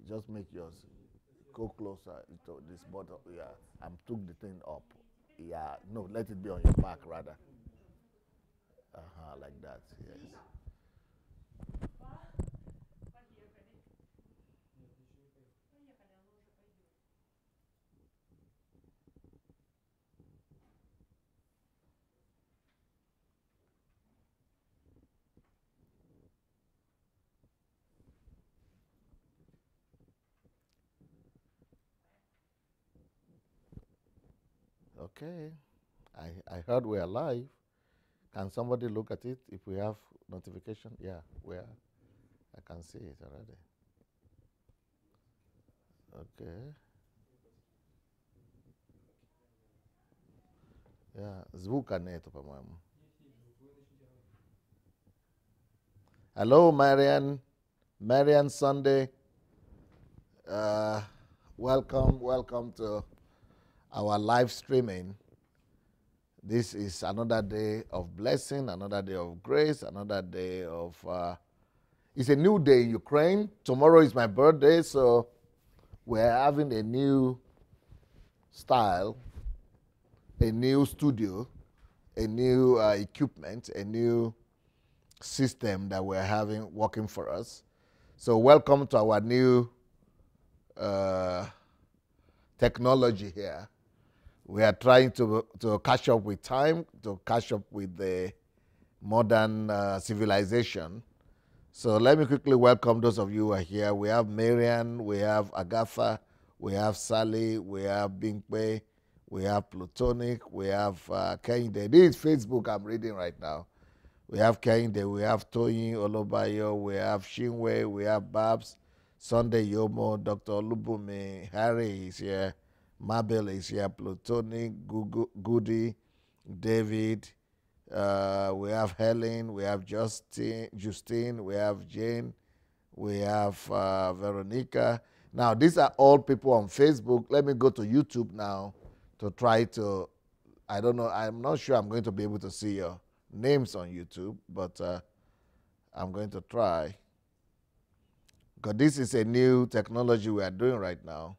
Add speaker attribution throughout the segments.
Speaker 1: just make yours go closer to this bottle. Yeah, and took the thing up. Yeah, no, let it be on your back rather. Like that. Yes. Okay. I heard we are live. Can somebody look at it if we have notification? Yeah, we are. I can see it already. Okay. Yeah, zvuka neto по-моему. Hello, Marian. Marian Sunday. Uh, welcome to our live streaming. This is another day of blessing, another day of grace, another day of. It's a new day in Ukraine. Tomorrow is my birthday, so we're having a new style, a new studio, a new equipment, a new system that we're having working for us. So welcome to our new technology here. We are trying to catch up with time, to catch up with the modern civilization. So let me quickly welcome those of you who are here. We have Marian, we have Agatha, we have Sally, we have Binkwe, we have Plutonic, we have Kehinde. This is Facebook I'm reading right now. We have Kehinde, we have Toyin Olobayo, we have Shinwe, we have Babs, Sunday Yomo, Dr. Olubumi, Harry is here, Mabel is here, Plutonic, Goody, David, we have Helen, we have Justine, we have Jane, we have Veronica. Now, these are all people on Facebook. Let me go to YouTube now to try to, I don't know, I'm not sure I'm going to be able to see your names on YouTube, but I'm going to try. Because this is a new technology we are doing right now.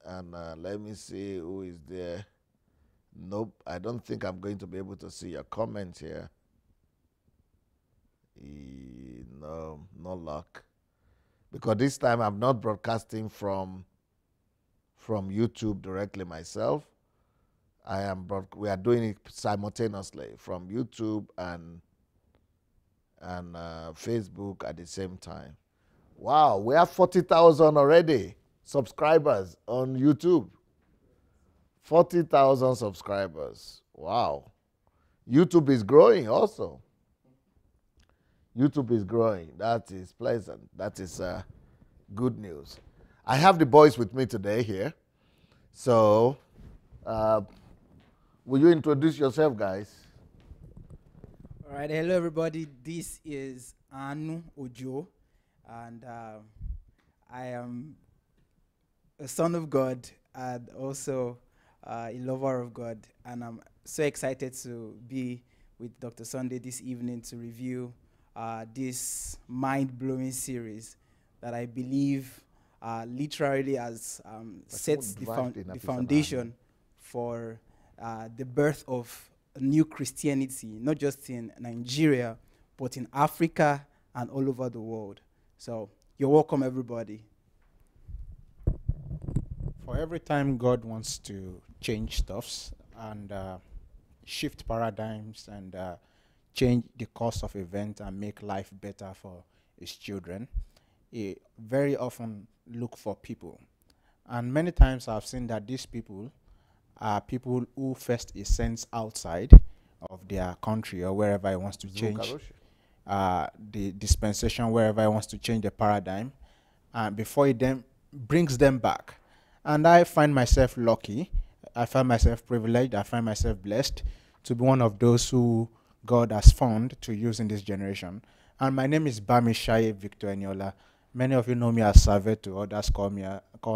Speaker 1: And let me see who is there. Nope, I don't think I'm going to be able to see your comment here. No, no luck. Because this time I'm not broadcasting from YouTube directly myself. We are doing it simultaneously from YouTube and Facebook at the same time. Wow, we have 40,000 already subscribers on YouTube. 40,000 subscribers. Wow. YouTube is growing also. YouTube is growing. That is pleasant. That is good news. I have the boys with me today here. So, will you introduce yourself, guys?
Speaker 2: All right, hello everybody. This is Ojo, and I am a son of God and also a lover of God, and I'm so excited to be with Dr. Sunday this evening to review this mind-blowing series that I believe literally has sets the foundation for the birth of a new Christianity, not just in Nigeria, but in Africa and all over the world. So you're welcome, everybody.
Speaker 3: For every time God wants to change stuffs and shift paradigms and change the course of event and make life better for his children, he very often look for people. And many times I've seen that these people are people who first he sends outside of their country or wherever he wants to change the dispensation, wherever he wants to change the paradigm, before he then brings them back. And I find myself lucky, I find myself privileged, I find myself blessed to be one of those who God has found to use in this generation. And my name is Bamisaye Victor Eniola. Many of you know me as Saveto, others call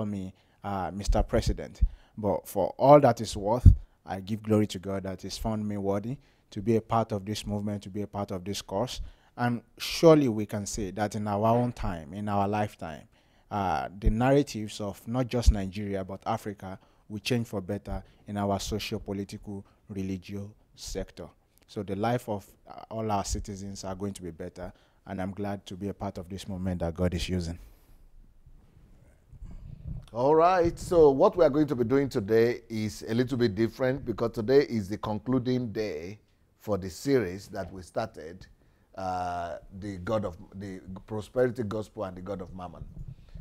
Speaker 3: me Mr. President. But for all that is worth, I give glory to God that He's found me worthy to be a part of this movement, to be a part of this course. And surely we can say that in our own time, in our lifetime, the narratives of not just Nigeria but Africa will change for better in our socio-political, religious sector. So the life of all our citizens are going to be better, and I'm glad to be a part of this movement that God is using.
Speaker 1: All right, so what we are going to be doing today is a little bit different because today is the concluding day for the series that we started, the Prosperity Gospel and the God of Mammon.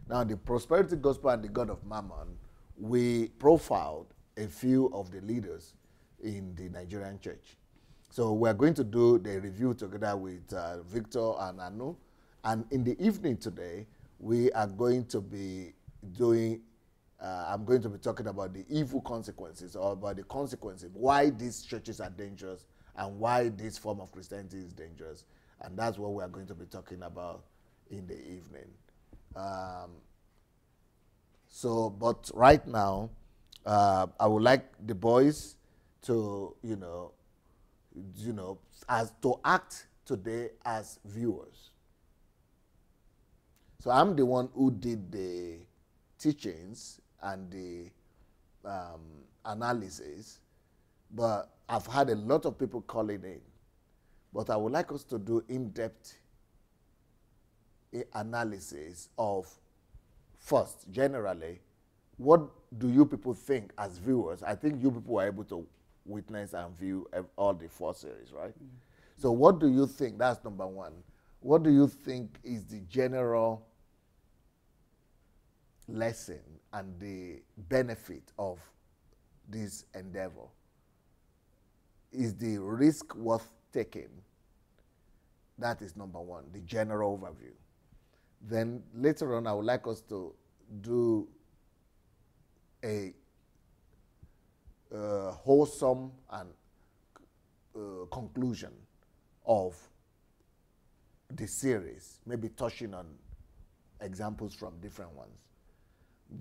Speaker 1: Now, the Prosperity Gospel and the God of Mammon, we profiled a few of the leaders in the Nigerian church. So we're going to do the review together with Victor and Anu. And in the evening today, we are going to be doing, I'm going to be talking about the evil consequences, or about the consequences, why these churches are dangerous and why this form of Christianity is dangerous. And that's what we are going to be talking about in the evening. But right now, I would like the boys to, as to act today as viewers. So I'm the one who did the teachings and the analysis, but I've had a lot of people calling in. But I would like us to do in-depth analysis of, first, generally, what do you people think as viewers? I think you people were able to witness and view all the 4 series, right? Mm-hmm. So what do you think? That's number one. What do you think is the general lesson and the benefit of this endeavor? Is the risk worth taking? That is number one, the general overview. Then later on, I would like us to do a wholesome and conclusion of the series, maybe touching on examples from different ones.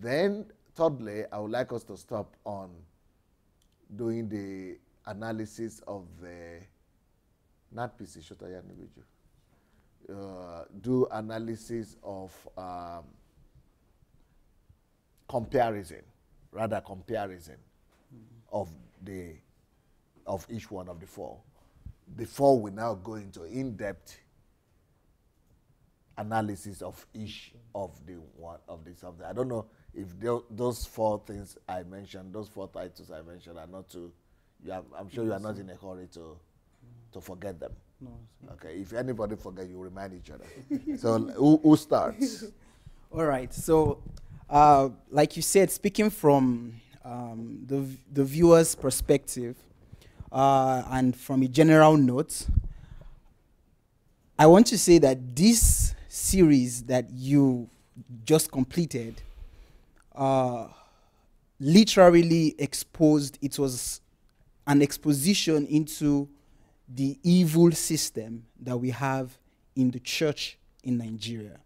Speaker 1: Then, thirdly, I would like us to stop on doing the analysis of the do analysis of comparison of each one of the 4 before we now go into in-depth analysis of each of the one of the subject. I don't know if those 4 things I mentioned, those 4 titles I mentioned, are not too. I'm sure you are not in a hurry to forget them.
Speaker 2: No.
Speaker 1: Okay. If anybody forget, you remind each other. So who starts?
Speaker 2: All right. So, like you said, speaking from the viewer's perspective, and from a general note, I want to say that this series that you just completed literally exposed, it was an exposition into the evil system that we have in the church in Nigeria.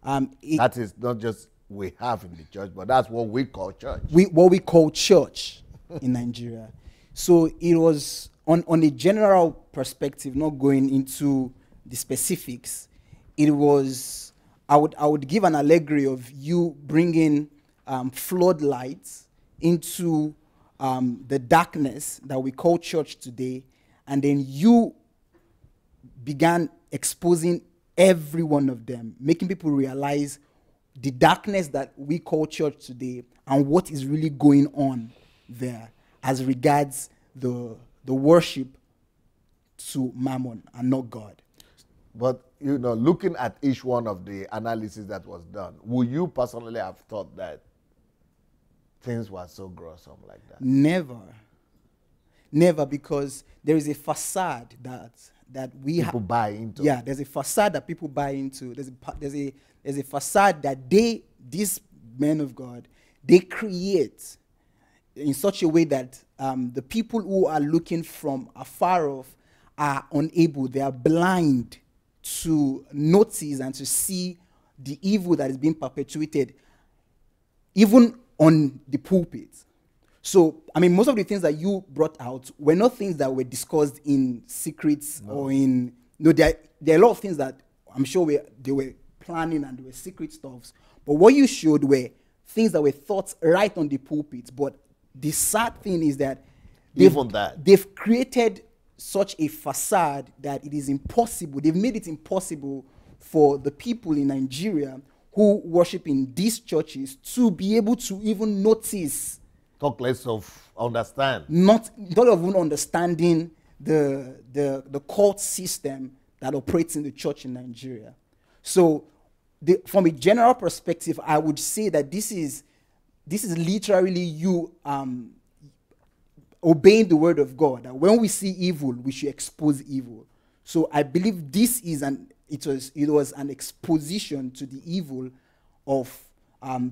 Speaker 1: That is not just we have in the church, but that's what we call church.
Speaker 2: What we call church in Nigeria. So it was on a general perspective, not going into the specifics. It was, I would give an allegory of you bringing floodlights into the darkness that we call church today, and then you began exposing every one of them, making people realize the darkness that we call church today and what is really going on there as regards the worship to Mammon and not God.
Speaker 1: But, looking at each one of the analysis that was done, would you personally have thought that things were so gruesome like that?
Speaker 2: Never. Never, because there is a facade that we
Speaker 1: people buy into.
Speaker 2: Yeah, there's a facade that people buy into. There's a facade that these men of God, they create in such a way that the people who are looking from afar off are unable, they are blind to notice and to see the evil that is being perpetuated, even on the pulpit. So, most of the things that you brought out were not things that were discussed in secrets or in No, there are a lot of things that I'm sure they were planning and they were secret stuffs. But what you showed were things that were thought right on the pulpit. But the sad thing is that they've created such a facade that it is impossible. They've made it impossible for the people in Nigeria who worship in these churches to be able to even notice.
Speaker 1: Talk less of understand.
Speaker 2: Not even understanding the court system that operates in the church in Nigeria. So from a general perspective, I would say that this is literally you obeying the word of God. That when we see evil, we should expose evil. So I believe this is it was an exposition to the evil of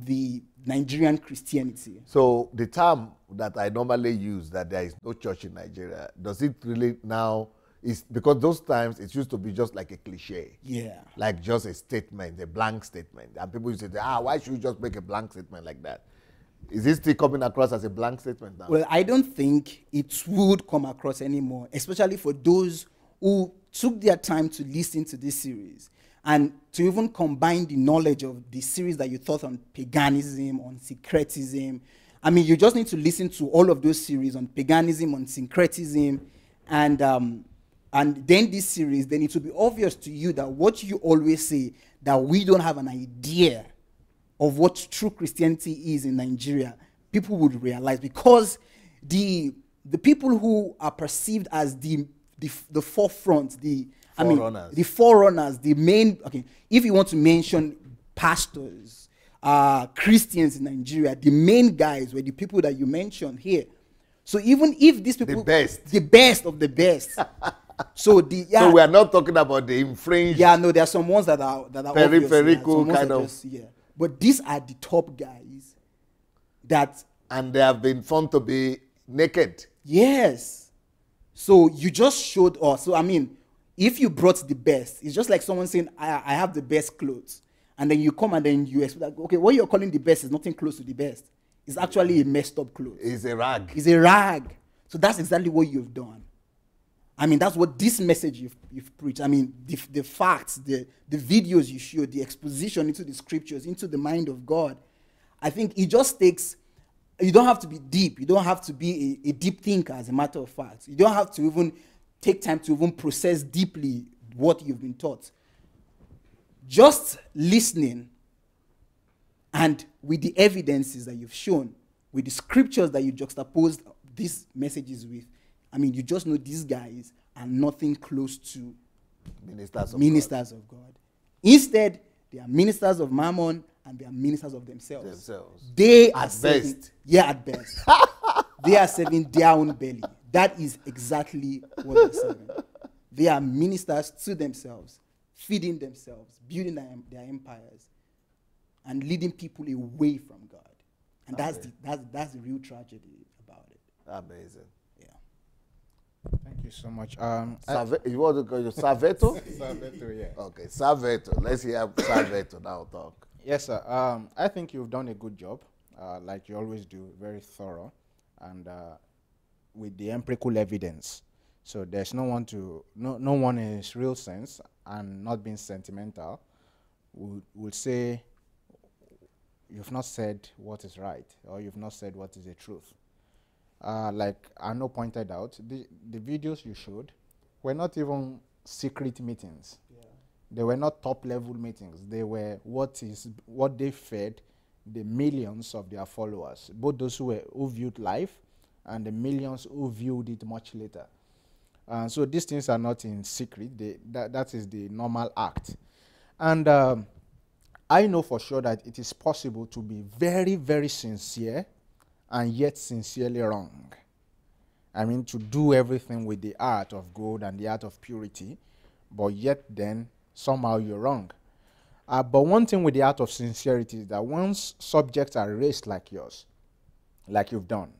Speaker 2: the Nigerian Christianity.
Speaker 1: So the term that I normally use, that there is no church in Nigeria, does it really now, is because those times it used to be just like a cliche.
Speaker 2: Yeah.
Speaker 1: Like just a statement, a blank statement. And people used to say, why should you just make a blank statement like that? Is it still coming across as a blank statement now?
Speaker 2: Well, I don't think it would come across anymore, especially for those who took their time to listen to this series and to even combine the knowledge of the series that you taught on paganism, on syncretism. I mean, you just need to listen to all of those series on paganism, on syncretism, and then this series, then it will be obvious to you that what you always say, that we don't have an idea of what true Christianity is in Nigeria, people would realize, because the people who are perceived as the forefront, the forerunners, the main, okay, if you want to mention pastors, Christians in Nigeria, the main guys were the people that you mentioned here. So even if these people, the best of the best. So we
Speaker 1: are not talking about the infringed.
Speaker 2: Yeah, no, there are some ones that are
Speaker 1: peripheral kind of.
Speaker 2: But these are the top guys
Speaker 1: and they have been found to be naked.
Speaker 2: Yes. So you just showed us. So I mean, if you brought the best, it's just like someone saying, I have the best clothes. And then you come and then you expect, okay, what you're calling the best is nothing close to the best. It's actually a messed up clothes.
Speaker 1: It's a rag.
Speaker 2: It's a rag. So that's exactly what you've done. I mean, that's what this message you've preached. I mean, the facts, the videos you showed, the exposition into the scriptures, into the mind of God. I think it just takes, you don't have to be deep. You don't have to be a deep thinker, as a matter of fact. You don't have to even take time to even process deeply what you've been taught. Just listening and with the evidences that you've shown, with the scriptures that you juxtaposed these messages with, I mean, you just know these guys are nothing close to ministers of God. Instead, they are ministers of Mammon and they are ministers of themselves. They are serving, at best. They are serving their own belly. That is exactly what they're serving. They are ministers to themselves, feeding themselves, building their empires, and leading people away from God. And that's the real tragedy about it.
Speaker 1: Amazing.
Speaker 3: Thank you so much.
Speaker 1: You want to call you Saveto?
Speaker 3: Saveto, yeah.
Speaker 1: Okay, Saveto. Let's hear Saveto now talk.
Speaker 3: Yes, sir. I think you've done a good job, like you always do, very thorough, and with the empirical evidence. So there's no one in his real sense and not being sentimental would say you've not said what is right or you've not said what is the truth. Like Arno pointed out, the videos you showed were not even secret meetings. Yeah. They were not top-level meetings. They were what they fed the millions of their followers, both those who viewed live and the millions who viewed it much later. So these things are not in secret. That is the normal act. And I know for sure that it is possible to be very, very sincere and yet sincerely wrong. I mean, to do everything with the art of gold and the art of purity, but yet then somehow you're wrong. But one thing with the art of sincerity is that once subjects are raised like yours, like you've done,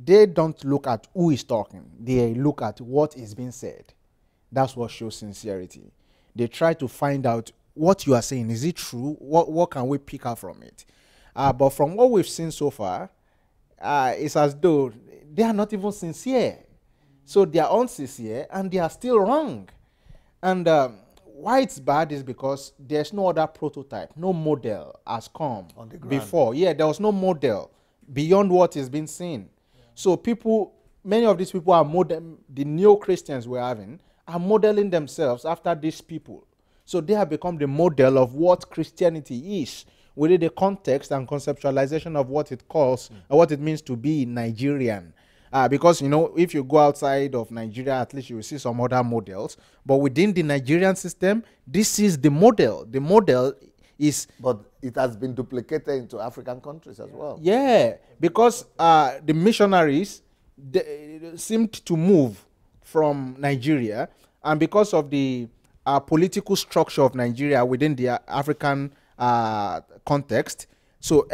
Speaker 3: they don't look at who is talking. They look at what is being said. That's what shows sincerity. They try to find out what you are saying. Is it true? What can we pick up from it? But from what we've seen so far, it's as though they are not even sincere. So they are unsincere and they are still wrong. And why it's bad is because there's no other prototype, no model has come
Speaker 1: On the ground.
Speaker 3: before. Yeah, there was no model beyond what is being seen. So many of these people are the neo-Christians we're having are modeling themselves after these people. So they have become the model of what Christianity is within the context and conceptualization of what it calls or what it means to be Nigerian. Because, if you go outside of Nigeria, at least you will see some other models. But within the Nigerian system, this is the model. The model is...
Speaker 1: But it has been duplicated into African countries as well.
Speaker 3: Yeah, because the missionaries seemed to move from Nigeria, and because of the political structure of Nigeria within the African context, so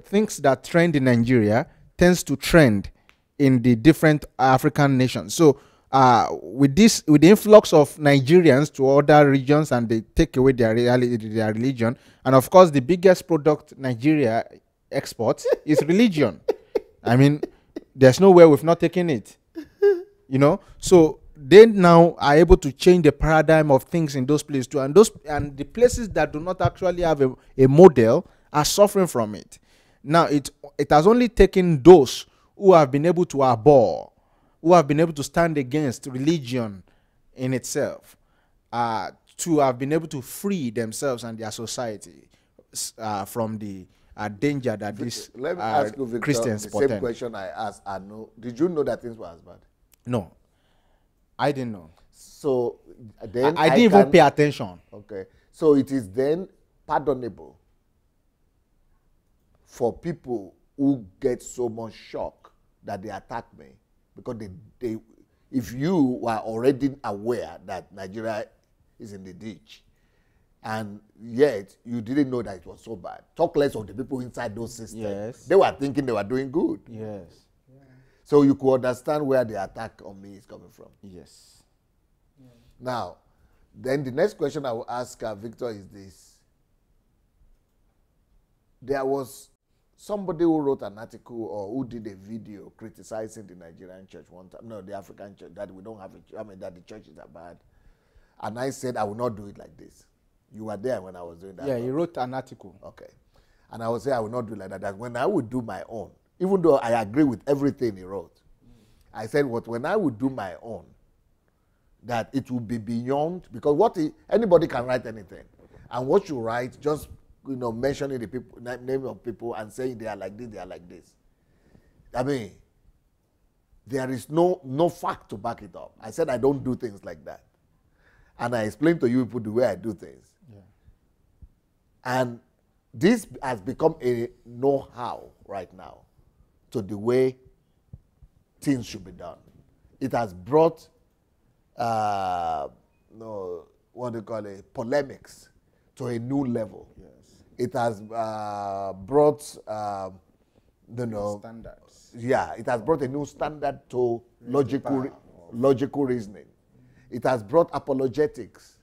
Speaker 3: things that trend in Nigeria tends to trend in the different African nations. So with the influx of Nigerians to other regions, and they take away their religion, and of course the biggest product Nigeria exports is religion. I mean, there's nowhere we've not taken it. So they now are able to change the paradigm of things in those places too, and the places that do not actually have a model are suffering from it. Now it has only taken those who have been able to abhor, who have been able to stand against religion in itself, to have been able to free themselves and their society from the danger that these
Speaker 1: Let me ask you, Victor,
Speaker 3: Christians
Speaker 1: the
Speaker 3: portend.
Speaker 1: same question I asked Anu. Did you know that things were as bad?
Speaker 3: No, I didn't know.
Speaker 1: So then
Speaker 3: I didn't even pay attention.
Speaker 1: Okay. So it is then pardonable for people who get so much shock that they attack me, because they if you were already aware that Nigeria is in the ditch, and yet you didn't know that it was so bad. Talk less of the people inside those systems.
Speaker 3: Yes.
Speaker 1: They were thinking they were doing good.
Speaker 3: Yes.
Speaker 1: So you could understand where the attack on me is coming from.
Speaker 3: Yes.
Speaker 1: Now, then the next question I will ask Victor is this. There was somebody who wrote an article or who did a video criticizing the Nigerian church one time, no, the African church, that we don't have that the churches are bad. And I said, I will not do it like this. You were there when I was doing that.
Speaker 3: Yeah, he wrote an article.
Speaker 1: Okay. And I would say I will not do it like that. That when I would do my own, even though I agree with everything he wrote, I said, when I would do my own, that it will be beyond, because anybody can write anything. And what you write, just mentioning the people, name of people and saying they are like this, they are like this. I mean, there is no fact to back it up. I said I don't do things like that. And I explained to you people the way I do things.
Speaker 3: Yeah.
Speaker 1: And this has become a know-how right now to the way things should be done. It has brought, polemics to a new level.
Speaker 3: Yes.
Speaker 1: It has brought,
Speaker 3: Standards.
Speaker 1: Yeah, it has brought a new standard to logical reasoning. It has brought apologetics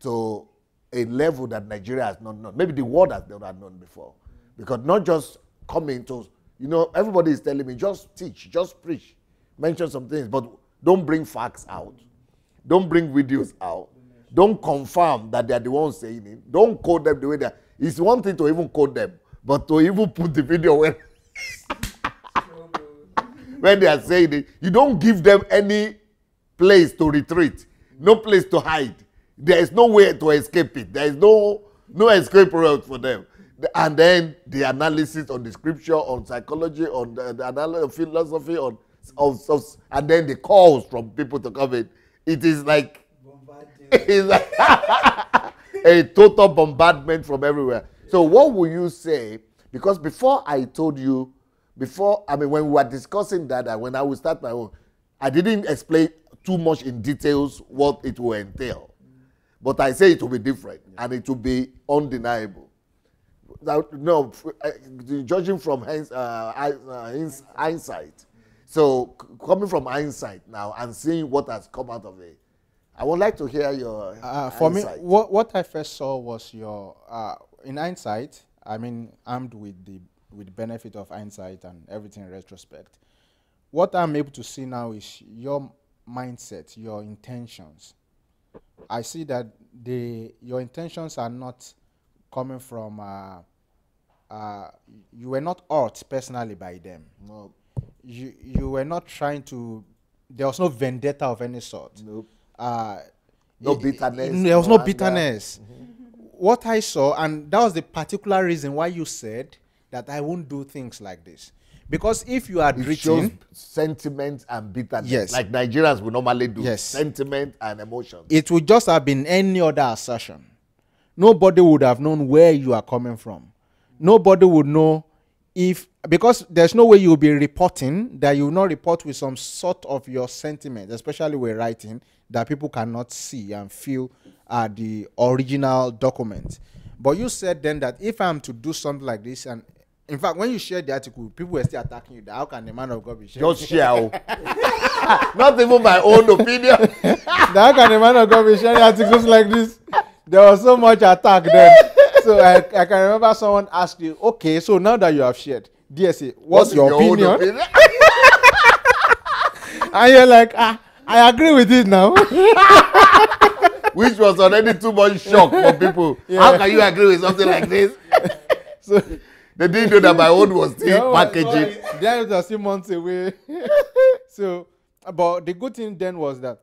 Speaker 1: to a level that Nigeria has not known. Maybe the world has not known before. Because not just coming to, everybody is telling me, just teach, just preach, mention some things, but don't bring facts out. Don't bring videos out. Don't confirm that they are the ones saying it. Don't quote them the way they are. It's one thing to even quote them, but to even put the video when they are saying it, you don't give them any place to retreat, no place to hide. There is no way to escape it. There is no escape route for them. And then the analysis on the scripture, on psychology, on the analysis of philosophy, and then the calls from people to come in. It is like it's like a total bombardment from everywhere. So what will you say? Because before I told you, when we were discussing that, when I would start my own, I didn't explain too much in details what it will entail. But I say it will be different, and it will be undeniable. Now, judging from hindsight. So coming from hindsight now and seeing what has come out of it, I would like to hear your
Speaker 3: For me,
Speaker 1: hindsight.
Speaker 3: what I first saw was your, in hindsight, armed with the benefit of hindsight and everything in retrospect, what I'm able to see now is your mindset, your intentions. I see that your intentions are not coming from you were not hurt personally by them.
Speaker 1: No.
Speaker 3: You were not trying to. There was no vendetta of any sort.
Speaker 1: Nope.
Speaker 3: Uh,
Speaker 1: No bitterness.
Speaker 3: There was no
Speaker 1: anger.
Speaker 3: bitterness. What I saw, and that was the particular reason why you said that I won't do things like this. Because if you had
Speaker 1: It shows
Speaker 3: written,
Speaker 1: sentiment and bitterness.
Speaker 3: Yes.
Speaker 1: Like Nigerians will normally do.
Speaker 3: Yes.
Speaker 1: Sentiment and emotion.
Speaker 3: it would just have been any other assertion. Nobody would have known where you are coming from. Nobody would know because there's no way you'll be reporting that you will not report with some sort of your sentiment, especially with writing, that people cannot see and feel the original document. But you said then that if I'm to do something like this, and in fact, when you shared the article, people were still attacking you. That how can the man of God be sharing?
Speaker 1: Just share. Not even my own opinion.
Speaker 3: How can the man of God be sharing articles like this? There was so much attack then. So I can remember someone asked you, okay, so now that you have shared, DSA, what's your
Speaker 1: own
Speaker 3: opinion? And you're like, I agree with it now.
Speaker 1: Which was already too much shock for people.
Speaker 3: Yeah.
Speaker 1: How can you agree with something like this?
Speaker 3: So
Speaker 1: They didn't know that my own was still packaging.
Speaker 3: That was still months away. So, but the good thing then was that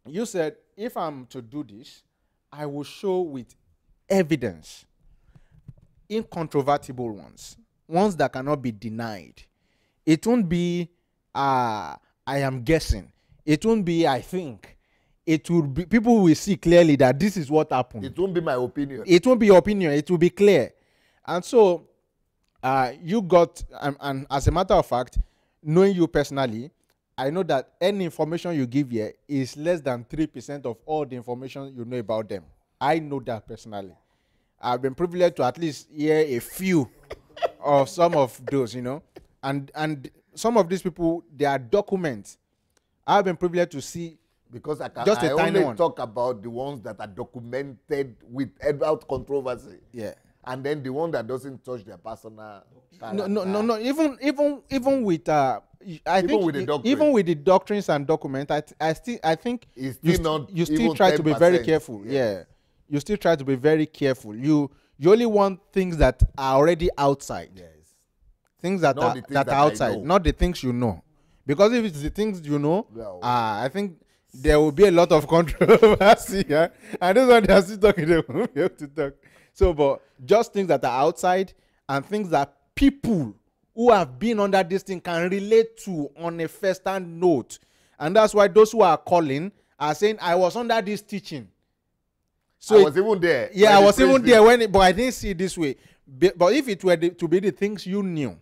Speaker 3: you said, if I'm to do this, I will show with evidence, incontrovertible ones that cannot be denied. It won't be, I am guessing. It won't be, I think. It will be, people will see clearly that this is what happened.
Speaker 1: It won't be my opinion.
Speaker 3: It won't be your opinion. It will be clear. And so, you got, and as a matter of fact, knowing you personally, I know that any information you give here is less than 3% of all the information you know about them. I know that personally. I've been privileged to at least hear a few of some of those, and some of these people, they are documents. I've been privileged to see
Speaker 1: Because I
Speaker 3: just a tiny
Speaker 1: only
Speaker 3: one.
Speaker 1: talk about the ones that are documented without controversy.
Speaker 3: Yeah.
Speaker 1: And then the one that doesn't touch their personal character.
Speaker 3: No. Even with
Speaker 1: with the doctrine.
Speaker 3: even with the doctrines and documents, I think
Speaker 1: It's
Speaker 3: you,
Speaker 1: still not
Speaker 3: you still
Speaker 1: even
Speaker 3: try to be very
Speaker 1: 10%.
Speaker 3: careful.
Speaker 1: Yeah.
Speaker 3: Yeah, you still try to be very careful. You only want things that are already outside.
Speaker 1: Yes.
Speaker 3: Things that
Speaker 1: Not
Speaker 3: are
Speaker 1: the things
Speaker 3: that
Speaker 1: that
Speaker 3: are
Speaker 1: I
Speaker 3: outside,
Speaker 1: know.
Speaker 3: not the things you know. Because if it's the things you know,
Speaker 1: Well,
Speaker 3: I think there will be a lot of controversy. Yeah? And this one they are still talking, they won't be able to talk. So, but just things that are outside and things that people who have been under this thing can relate to on a first-hand note. And that's why those who are calling are saying, I was under this teaching. So
Speaker 1: I was even there.
Speaker 3: yeah,
Speaker 1: when
Speaker 3: I
Speaker 1: they
Speaker 3: was even
Speaker 1: preached
Speaker 3: there
Speaker 1: it.
Speaker 3: but I didn't see it this way. But if it were to be the things you knew,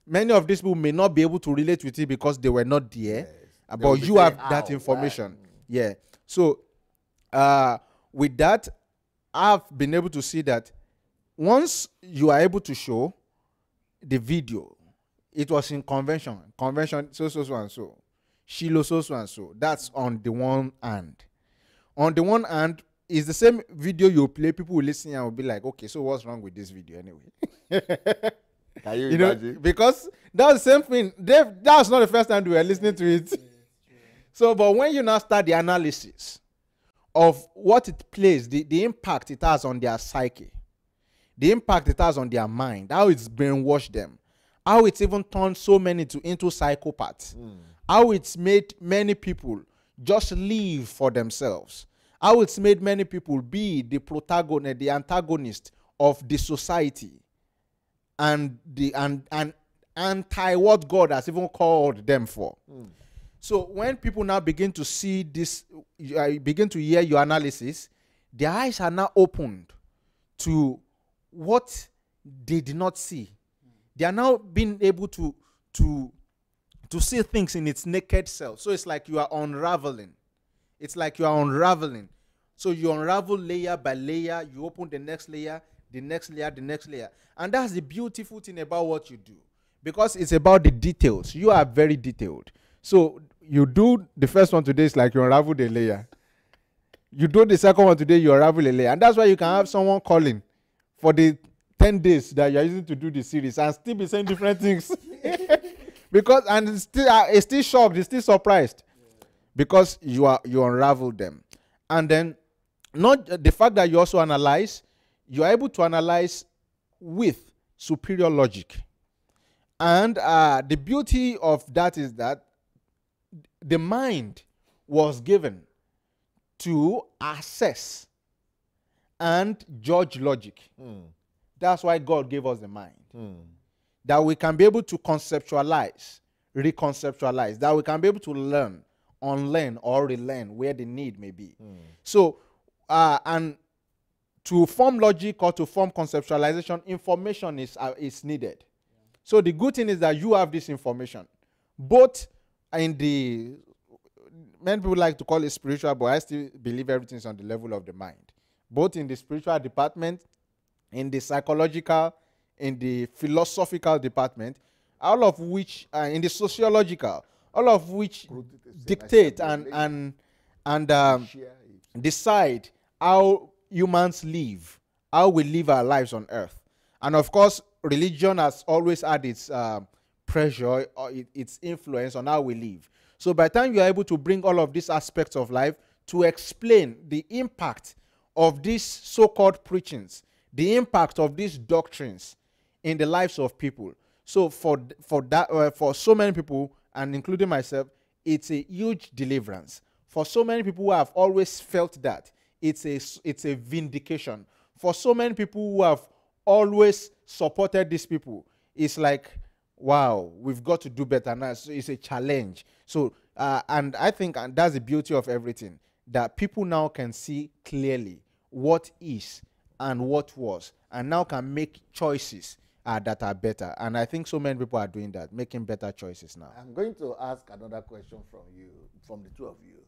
Speaker 3: many of these people may not be able to relate with it because they were not there.
Speaker 1: They will
Speaker 3: But
Speaker 1: be
Speaker 3: you have
Speaker 1: saying,
Speaker 3: that
Speaker 1: "Ow,
Speaker 3: information.
Speaker 1: why?"
Speaker 3: Yeah. So with that, I've been able to see that once you are able to show the video, it was in convention, so and so, Shiloh so and so. That's on the one hand. On the one hand, is the same video you play. People will listen and will be like, okay, so what's wrong with this video anyway?
Speaker 1: Can you
Speaker 3: You know,
Speaker 1: imagine?
Speaker 3: because that's the same thing. That's not the first time we were listening to it. So, but when you now start the analysis of what it plays, the impact it has on their psyche, the impact it has on their mind, how it's brainwashed them, how it's even turned so many into psychopaths, how it's made many people just live for themselves, how it's made many people be the protagonist, the antagonist of the society, and anti what God has even called them for. So when people now begin to see this, begin to hear your analysis, their eyes are now opened to what they did not see. They are now being able to see things in its naked self. So it's like you are unraveling. It's like you are unraveling. So you unravel layer by layer. You open the next layer, the next layer, the next layer. And that's the beautiful thing about what you do. Because it's about the details. You are very detailed. So you do the first one today, is like you unravel the layer. You do the second one today, you unravel a layer. And that's why you can have someone calling for the 10 days that you're using to do the series and still be saying different things. Because, and it's still shocked, it's still surprised. because you unravel them. And then not the fact that you also analyze, you are able to analyze with superior logic. And the beauty of that is that the mind was given to assess and judge logic. That's why God gave us the mind. That we can be able to conceptualize, reconceptualize, that we can be able to learn, unlearn, or relearn where the need may be. So, and to form logic or to form conceptualization, information is needed. So the good thing is that you have this information, both in the, many people like to call it spiritual, but I still believe everything is on the level of the mind. Both in the spiritual department, in the psychological, in the philosophical department, all of which, in the sociological, all of which dictate and decide how humans live, how we live our lives on earth. And of course, religion has always had its pressure or its influence on how we live. So by the time you are able to bring all of these aspects of life to explain the impact of these so-called preachings, the impact of these doctrines in the lives of people. So for so many people, and including myself, it's a huge deliverance. For so many people who have always felt that, it's a vindication. For so many people who have always supported these people, it's like, wow, we've got to do better now. So it's a challenge. So, and I think and that's the beauty of everything, that people now can see clearly what is and what was, and now can make choices that are better. And I think so many people are doing that, making better choices now.
Speaker 1: I'm going to ask another question from you, from the two of you.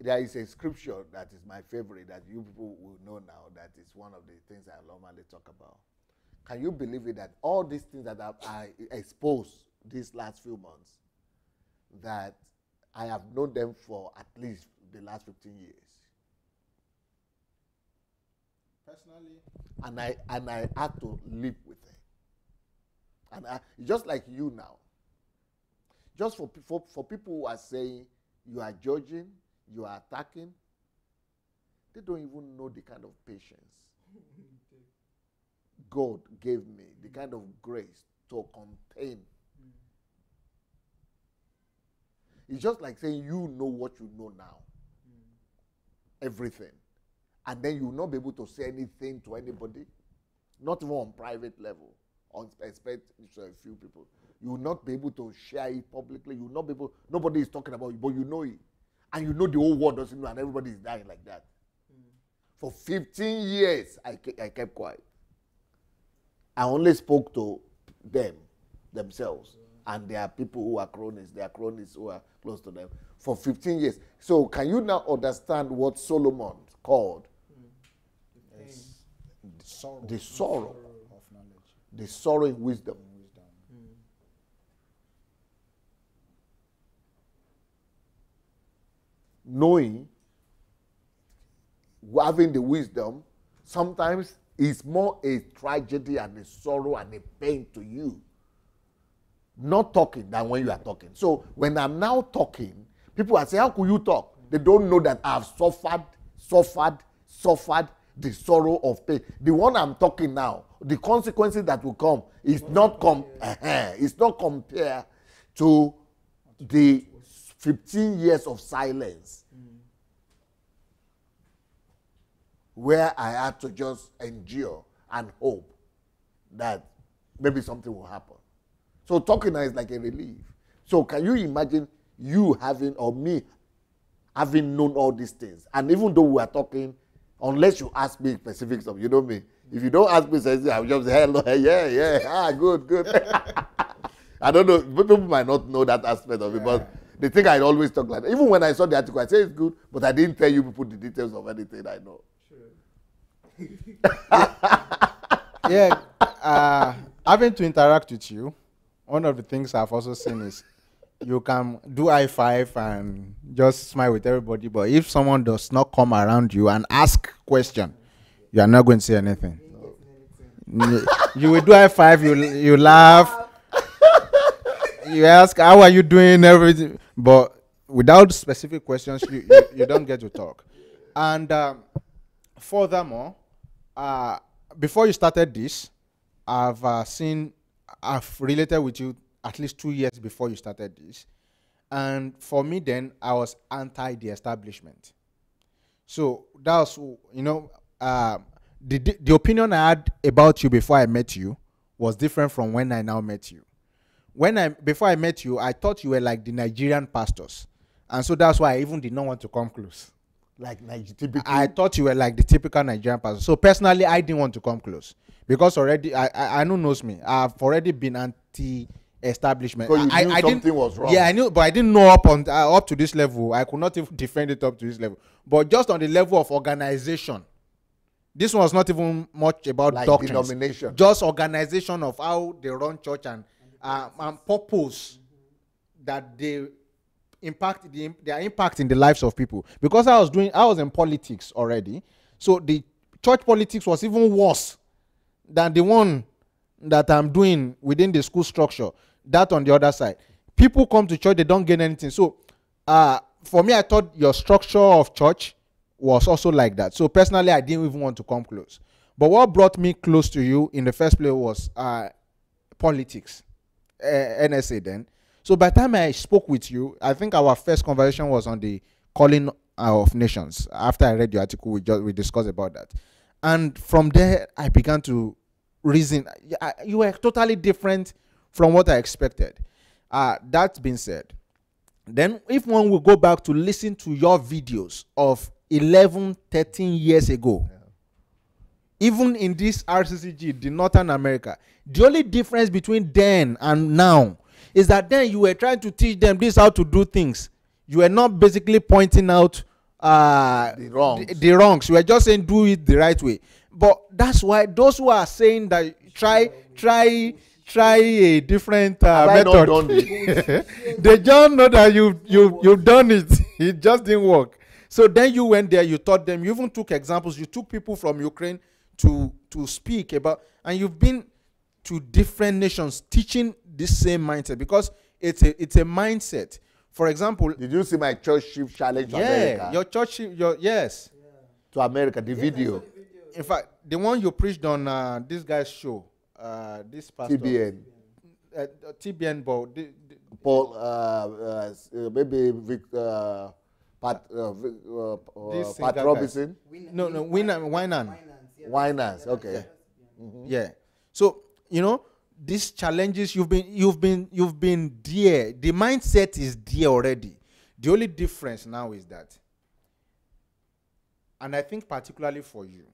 Speaker 1: There is a scripture that is my favorite that you people will know now, that is one of the things I normally talk about. Can you believe it that all these things that I exposed these last few months, that I have known them for at least the last 15 years?
Speaker 3: Personally?
Speaker 1: And I had to live with it. And just like you now, just for people who are saying you are judging, you are attacking, they don't even know the kind of patience God gave me, the kind of grace to contain. It's just like saying you know what you know now. Everything. And then you will not be able to say anything to anybody, not even on private level, except a few people. You will not be able to share it publicly. You will not be able, nobody is talking about you, but you know it. And you know the whole world doesn't know, and everybody is dying like that. For 15 years, I kept quiet. I only spoke to themselves. And there are people who are cronies, there are cronies who are close to them. For 15 years. So can you now understand what Solomon called the sorrow
Speaker 3: of knowledge,
Speaker 1: the sorrow in wisdom? Knowing, having the wisdom, sometimes is more a tragedy and a sorrow and a pain to you not talking than when you are talking. So when I'm now talking, people are saying, how could you talk? They don't know that I've suffered the sorrow of pain. The one I'm talking now, the consequences that will come is not it's not compared to the 15 years of silence where I had to just endure and hope that maybe something will happen. So talking now is like a relief. So can you imagine you having, or me having known all these things? And even though we are talking, unless you ask me specific stuff, you know me. If you don't ask me specific, I'll just say, hello, yeah, good. I don't know, people might not know that aspect of it, but they think I always talk like that. Even when I saw the article, I say it's good, but I didn't tell you people the details of anything I know.
Speaker 3: Having to interact with you, one of the things I've also seen is you can do high five and just smile with everybody, but if someone does not come around you and ask question, you are not going to say anything. You will do high five, you laugh, You ask, how are you doing, everything, but without specific questions, you don't get to talk. And furthermore, before you started this, I've related with you at least 2 years before you started this. And for me then, I was anti the establishment. So that was, the opinion I had about you before I met you was different from when I now met you. Before I met you, I thought you were like the Nigerian pastors. And so that's why I even did not want to come close.
Speaker 1: Like typical.
Speaker 3: I thought you were like the typical Nigerian pastor. So personally, I didn't want to come close. Because already, I know knows me. I've already been anti-establishment.
Speaker 1: Because you knew
Speaker 3: I
Speaker 1: something
Speaker 3: didn't,
Speaker 1: was wrong.
Speaker 3: Yeah, I knew, but I didn't know up to this level. I could not even defend it up to this level. But just on the level of organization, this was not even much about
Speaker 1: like
Speaker 3: doctrines.
Speaker 1: denomination.
Speaker 3: Just organization of how they run church and purpose that they impact their impact in the lives of people. Because I was in politics already, so the church politics was even worse than the one that I'm doing within the school structure. That on the other side, people come to church, they don't gain anything. So for me, I thought your structure of church was also like that. So personally, I didn't even want to come close. But what brought me close to you in the first place was politics, NSA then. So by the time I spoke with you, I think our first conversation was on the calling of nations. After I read your article, we discussed about that. And from there, I began to reason. You were totally different from what I expected. That being said, then if one will go back to listen to your videos of 11, 13 years ago, even in this RCCG, the Northern America, the only difference between then and now is that then you were trying to teach them this how to do things. You were not basically pointing out the wrongs. You were just saying do it the right way. But that's why those who are saying that try a different method, they just know that you've done it. It just didn't work. So then you went there, you taught them, you even took examples, you took people from Ukraine to speak about, and you've been to different nations teaching this same mindset, because it's a mindset. For example,
Speaker 1: did you see my church shift challenge to America?
Speaker 3: Your church shift, yes.
Speaker 1: To America, the video.
Speaker 3: In fact, the one you preached on this guy's show, this pastor.
Speaker 1: TBN.
Speaker 3: TBN, but
Speaker 1: Paul, maybe Vic, Pat Robinson. Winans, okay.
Speaker 3: Yeah. Mm-hmm. Yeah. So, these challenges you've been there. The mindset is there already. The only difference now is that, and I think particularly for you,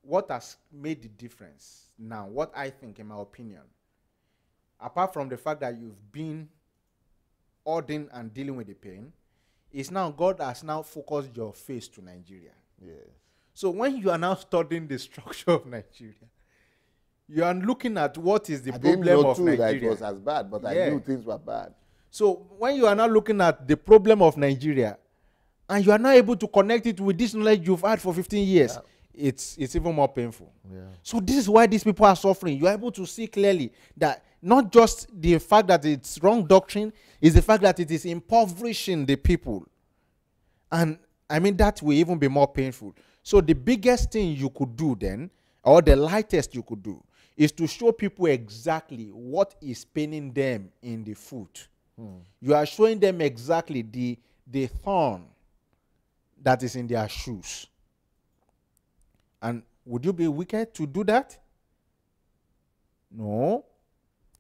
Speaker 3: what has made the difference now, what I think, in my opinion, apart from the fact that you've been ordering and dealing with the pain, is now God has now focused your face to Nigeria.
Speaker 1: Yes.
Speaker 3: So when you are now studying the structure of Nigeria, you are looking at what is the problem of Nigeria.
Speaker 1: That it was as bad, but I knew things were bad.
Speaker 3: So when you are now looking at the problem of Nigeria, and you are not able to connect it with this knowledge you've had for 15 years, it's even more painful. Yeah. So this is why these people are suffering. You are able to see clearly that not just the fact that it's wrong doctrine, is the fact that it is impoverishing the people. And I mean, that will even be more painful. So the biggest thing you could do then, or the lightest you could do, is to show people exactly what is paining them in the foot. You are showing them exactly the thorn that is in their shoes. And would you be wicked to do that? No.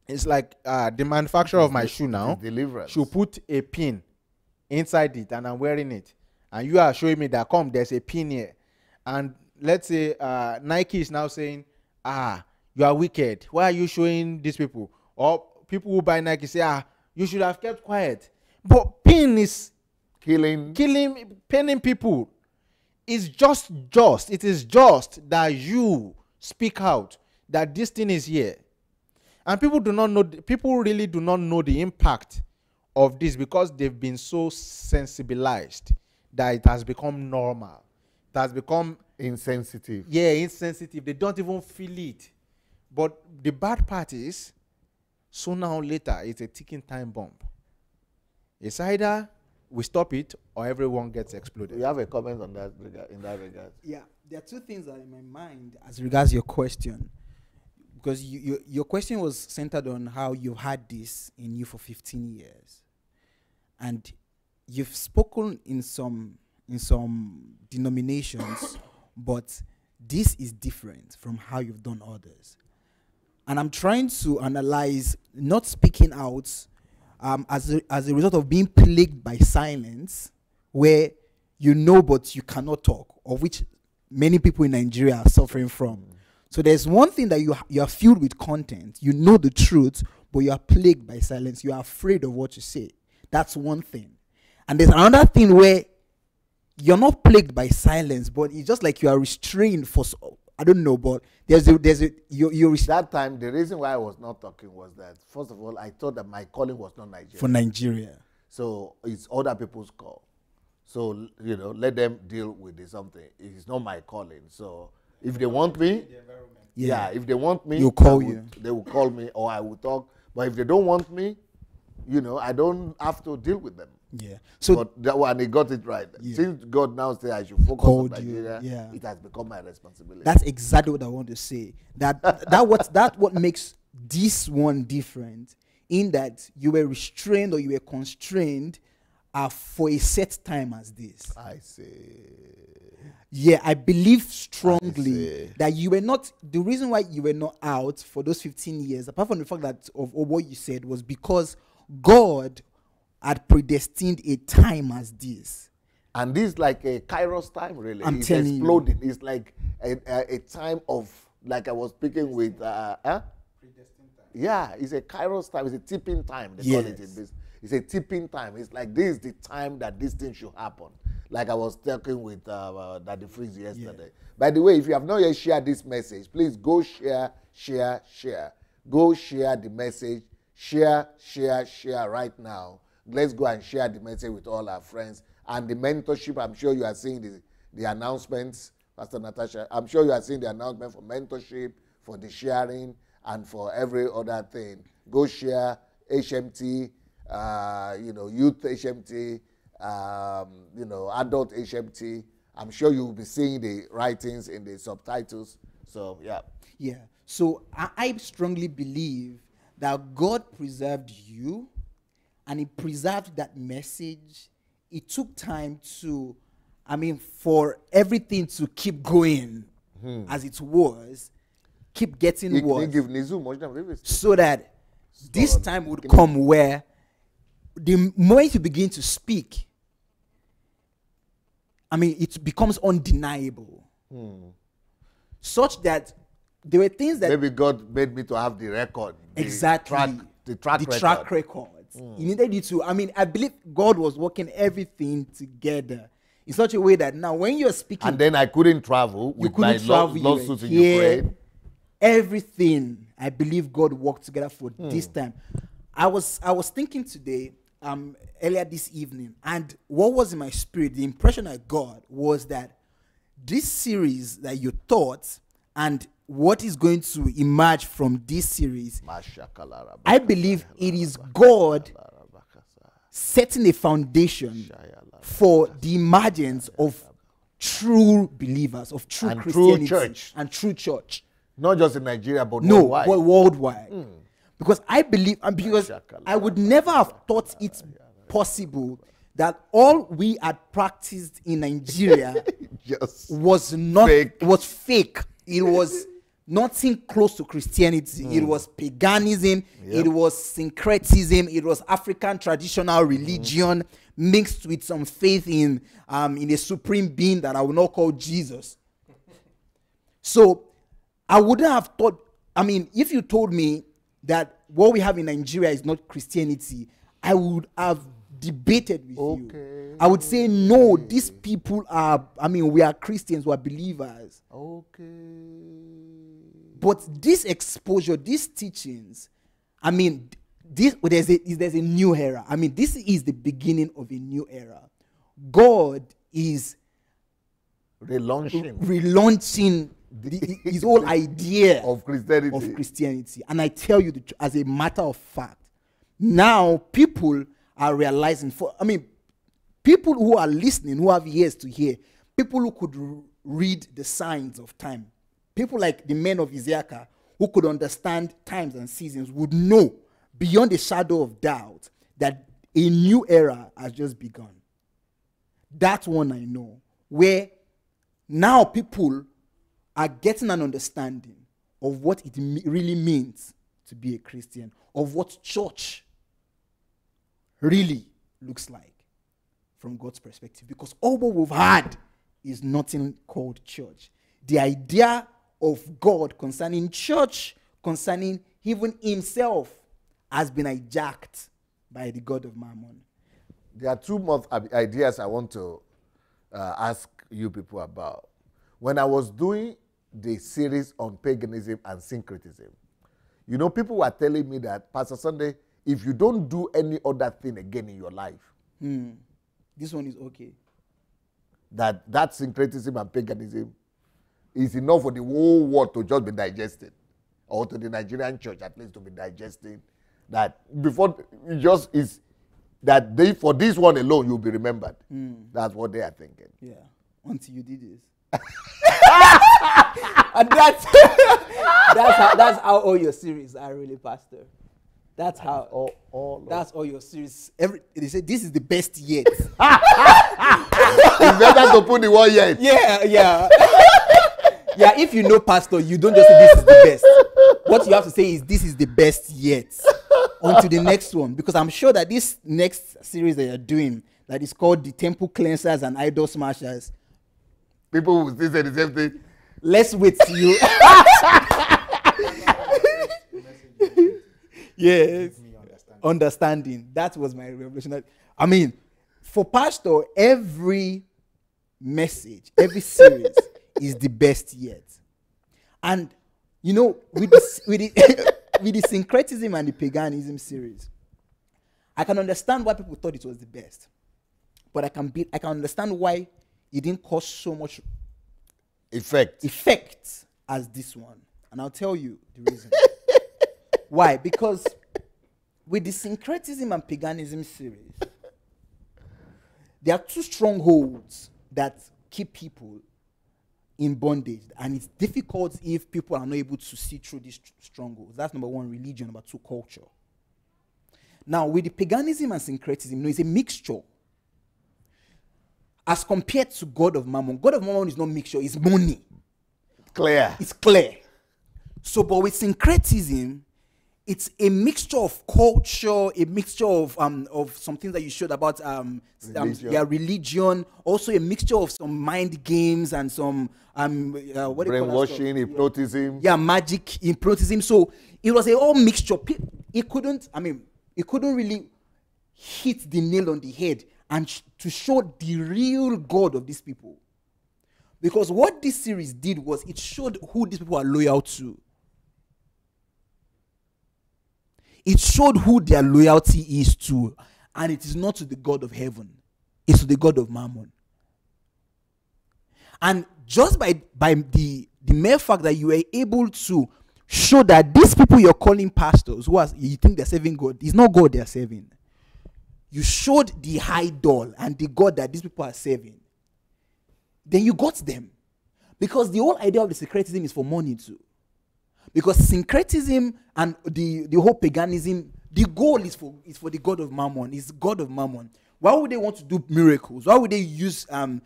Speaker 3: It's like the manufacturer of my shoe now
Speaker 1: Deliverance
Speaker 3: should put a pin inside it, and I'm wearing it. And you are showing me that, there's a pin here. And let's say Nike is now saying, you are wicked. Why are you showing these people? Or people who buy Nike say, you should have kept quiet. But pin is pinning people. It's just. It is just that you speak out that this thing is here. And people do not know, people really do not know the impact of this, because they've been so sensibilized that it has become normal. It has become
Speaker 1: insensitive.
Speaker 3: Yeah, insensitive. They don't even feel it. But the bad part is, sooner or later, it's a ticking time bomb. It's either we stop it or everyone gets exploded.
Speaker 1: You have a comment on that in that regard?
Speaker 2: Yeah, there are two things that are in my mind as regards your question. Because your question was centered on how you've had this in you for 15 years. And you've spoken in some denominations, but this is different from how you've done others. And I'm trying to analyze, not speaking out, as a result of being plagued by silence, where you know but you cannot talk, of which many people in Nigeria are suffering from. So there's one thing that you are filled with content, you know the truth, but you are plagued by silence. You are afraid of what you say. That's one thing. And there's another thing where you're not plagued by silence, but it's just like you are restrained for, I don't know, but
Speaker 1: that time, the reason why I was not talking was that, first of all, I thought that my calling was not Nigeria.
Speaker 2: For Nigeria.
Speaker 1: So it's other people's call. So, let them deal with it, something. It's not my calling. So if they want me, if they want me, they will call me or I will talk. But if they don't want me, I don't have to deal with them.
Speaker 2: Yeah.
Speaker 1: So but that one, he got it right. Yeah. Since God now says I should focus on Nigeria, it has become my responsibility.
Speaker 2: That's exactly what I want to say. That what makes this one different, in that you were restrained or you were constrained for a set time as this.
Speaker 1: I see.
Speaker 2: Yeah, I believe strongly that you were not, the reason why you were not out for those 15 years, apart from the fact that of what you said, was because God had predestined a time as this.
Speaker 1: And this is like a Kairos time, really.
Speaker 2: I'm
Speaker 1: it's
Speaker 2: telling
Speaker 1: exploding.
Speaker 2: you.
Speaker 1: It's like a time of, like I was speaking with, predestined time. Yeah, it's a Kairos time. It's a tipping time. They call it in business. It's a tipping time. It's like this is the time that this thing should happen. Like I was talking with Daddy Freeze yesterday. Yeah. By the way, if you have not yet shared this message, please go share. Go share the message. Share right now. Let's go and share the message with all our friends. And the mentorship, I'm sure you are seeing the announcements, Pastor Natasha. I'm sure you are seeing the announcement for mentorship, for the sharing, and for every other thing. Go share HMT, youth HMT, adult HMT. I'm sure you will be seeing the writings in the subtitles. So, yeah.
Speaker 2: Yeah. So, I strongly believe that God preserved you, and He preserved that message. It took time for everything to keep going as it was, keep getting worse. So that this time would come where the moment you begin to speak, it becomes undeniable. Such that there were things that...
Speaker 1: Maybe God made me to have the record. The track record.
Speaker 2: He needed you to. I believe God was working everything together in such a way that now when you're speaking...
Speaker 1: And then I couldn't travel with my lawsuits in Ukraine.
Speaker 2: Everything, I believe God worked together for this time. I was thinking today, earlier this evening, and what was in my spirit, the impression I got was that this series that you thought and what is going to emerge from this series, I believe it is God setting a foundation for the emergence of true believers, of true
Speaker 1: and
Speaker 2: Christianity
Speaker 1: true church.
Speaker 2: And true church.
Speaker 1: Not just in Nigeria, but worldwide.
Speaker 2: Worldwide. Because I believe, and because I would never have thought it possible that all we had practiced in Nigeria was fake. It was nothing close to Christianity. It was paganism. It was syncretism. It was African traditional religion mixed with some faith in a supreme being that I will not call Jesus. So I wouldn't have thought, if you told me that what we have in Nigeria is not Christianity, I would have debated with you. I would say, no, these people are, we are Christians, we are believers. But this exposure, these teachings, there's a new era. This is the beginning of a new era. God is relaunching his whole idea
Speaker 1: of Christianity.
Speaker 2: of Christianity. And I tell you, as a matter of fact, now people are realizing, people who are listening, who have ears to hear, people who could read the signs of time, people like the men of Issachar who could understand times and seasons would know beyond a shadow of doubt that a new era has just begun. That one I know, where now people are getting an understanding of what it really means to be a Christian, of what church really looks like from God's perspective. Because all what we've had is nothing called church. The idea of God concerning church, concerning even himself, has been hijacked by the God of Mammon.
Speaker 1: There are two more ideas I want to ask you people about. When I was doing the series on paganism and syncretism, people were telling me that, Pastor Sunday, if you don't do any other thing again in your life,
Speaker 2: this one is okay.
Speaker 1: That syncretism and paganism is enough for the whole world to just be digested, or to the Nigerian church at least to be digesting. That before it just is that for this one alone you'll be remembered. That's what they are thinking.
Speaker 2: Yeah, until you did this. And that's how all your series are really, Pastor. That's how that's all your series. They say this is the best yet.
Speaker 1: It's better to put the word yet.
Speaker 2: Yeah. Yeah, if you know Pastor, you don't just say this is the best. What you have to say is this is the best yet. On to the next one. Because I'm sure that this next series that you're doing, that is called the Temple Cleansers and Idol Smashers,
Speaker 1: people will still say the same thing.
Speaker 2: Let's wait till you. Yes. Understanding. That was my revelation. I mean, for Pastor, every message, every series is the best yet. And, with the syncretism and the paganism series, I can understand why people thought it was the best. But I can understand why it didn't cause so much effect as this one. And I'll tell you the reason. Why? Because with the syncretism and paganism series, there are two strongholds that keep people in bondage. And it's difficult if people are not able to see through these strongholds. That's number one, religion. Number two, culture. Now, with the paganism and syncretism, it's a mixture. As compared to God of Mammon is not mixture, it's money.
Speaker 1: Clear.
Speaker 2: It's clear. So, but with syncretism, it's a mixture of culture, a mixture of some things that you showed about religion, also a mixture of some mind games and some
Speaker 1: brainwashing, hypnotism.
Speaker 2: Yeah, magic, hypnotism. So it was a whole mixture. It couldn't really hit the nail on the head and to show the real God of these people. Because what this series did was it showed who these people are loyal to. It showed who their loyalty is to. And it is not to the God of heaven. It's to the God of Mammon. And just by the mere fact that you were able to show that these people you're calling pastors, you think they're serving God, it's not God they're serving. You showed the idol and the God that these people are serving. Then you got them. Because the whole idea of the syncretism is for money too. Because syncretism and the whole paganism, the goal is for the God of Mammon. It's God of Mammon. Why would they want to do miracles? Why would they use all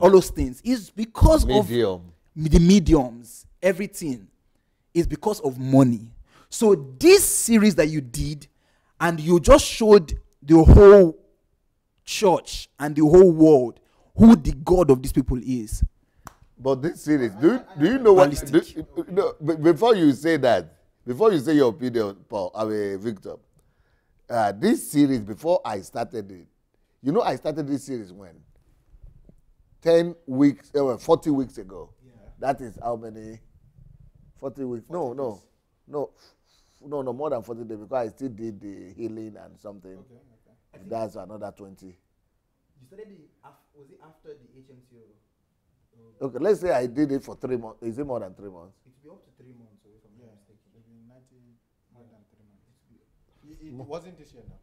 Speaker 2: those things? It's because of the mediums. Everything is because of money. So this series that you did, and you just showed the whole church and the whole world who the God of these people is.
Speaker 1: But this series, do you know what? Before you say that, before you say your opinion, Victor, this series, before I started it, I started this series when? 40 weeks ago. Yeah. That is how many? 40 weeks. No, more than 40 days, because I still did the healing and something. Okay. That's another 20.
Speaker 2: You started was it after the HMTO?
Speaker 1: Okay, let's say I did it for 3 months. Is it more than 3 months?
Speaker 2: It will be up to 3 months away from your mistake.
Speaker 3: Maybe 90, more than 3 months. It wasn't this year now.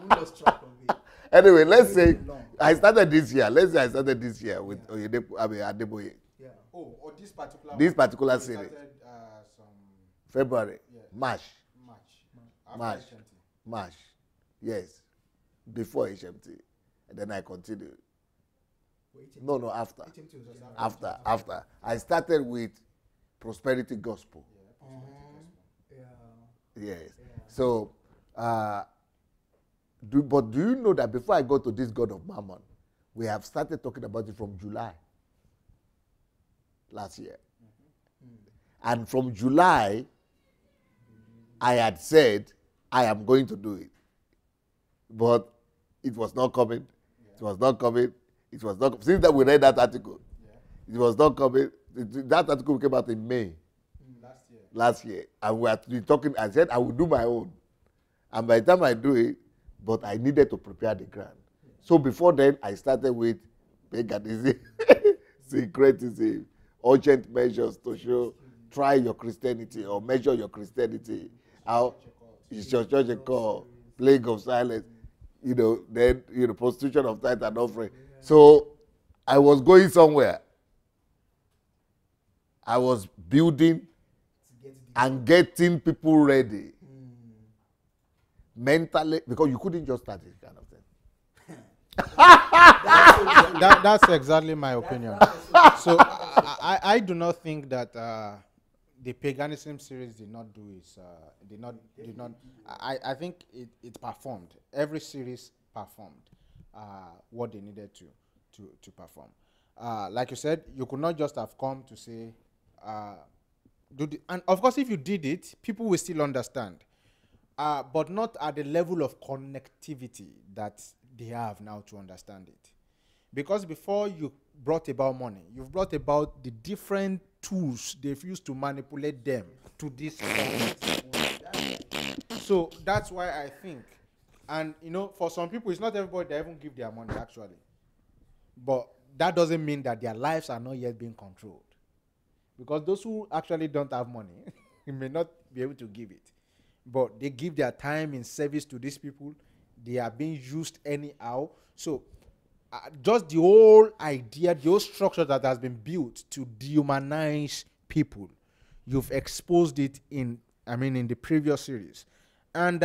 Speaker 2: We lost track of it.
Speaker 1: Anyway, let's say I started this year. Let's say I started this year with Adeboye.
Speaker 3: Yeah. Oh, or this particular
Speaker 1: Series.
Speaker 3: Started, some
Speaker 1: February,
Speaker 3: yeah.
Speaker 1: March.
Speaker 3: After HMT.
Speaker 1: March. Yes. Before HMT. And then I continued. No, after.
Speaker 2: HMT was just
Speaker 1: After. I started with Prosperity Gospel. Yes. So, do you know that before I go to this God of Mammon, we have started talking about it from July last year. And from July, I had said, I am going to do it. But it was not coming. It was not coming. It was not. Since that we read that article, it was not coming. That article came out in May last year. And we had been talking. I said, I will do my own. And by the time I do it, but I needed to prepare the ground. So before then, I started with paganism, syncretism, urgent measures to show, try your Christianity or measure your Christianity. How is your church a call? Plague of silence. Then, prostitution of tithe and offering. So I was going somewhere. I was building and getting people ready. Mentally, because you couldn't just start this kind of thing.
Speaker 3: That's exactly my opinion. So I do not think that the paganism series did not do its did not. I think it performed. Every series performed what they needed to perform. Like you said, you could not just have come to say and of course if you did it, people will still understand. But not at the level of connectivity that they have now to understand it. Because before you brought about money, you've brought about the different tools they've used to manipulate them to this point. So that's why I think, and for some people, it's not everybody that even give their money actually. But that doesn't mean that their lives are not yet being controlled. Because those who actually don't have money may not be able to give it. But they give their time in service to these people. They are being used anyhow. So just the whole idea, the whole structure that has been built to dehumanize people, you've exposed it in the previous series. And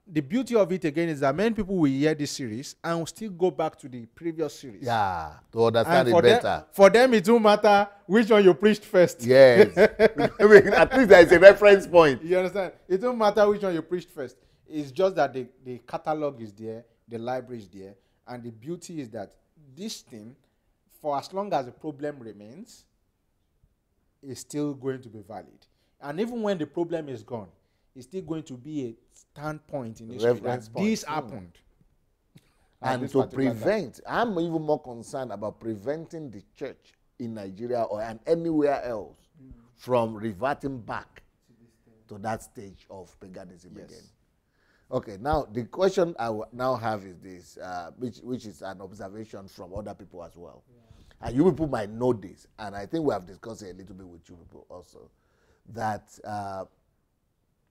Speaker 3: the beauty of it again is that many people will hear this series and will still go back to the previous series.
Speaker 1: Yeah, to understand it better.
Speaker 3: For them, it won't matter which one you preached first.
Speaker 1: Yes. At least there is a reference point.
Speaker 3: You understand? It don't matter which one you preached first. It's just that the catalog is there, the library is there, and the beauty is that this thing, for as long as the problem remains, is still going to be valid. And even when the problem is gone, it's still going to be a standpoint in history that this happened.
Speaker 1: And to prevent, I'm even more concerned about preventing the church in Nigeria or and anywhere else from reverting back to that stage of paganism again. Okay, now the question I now have is this, which is an observation from other people as well. And you people might know this, and I think we have discussed it a little bit with you people also, that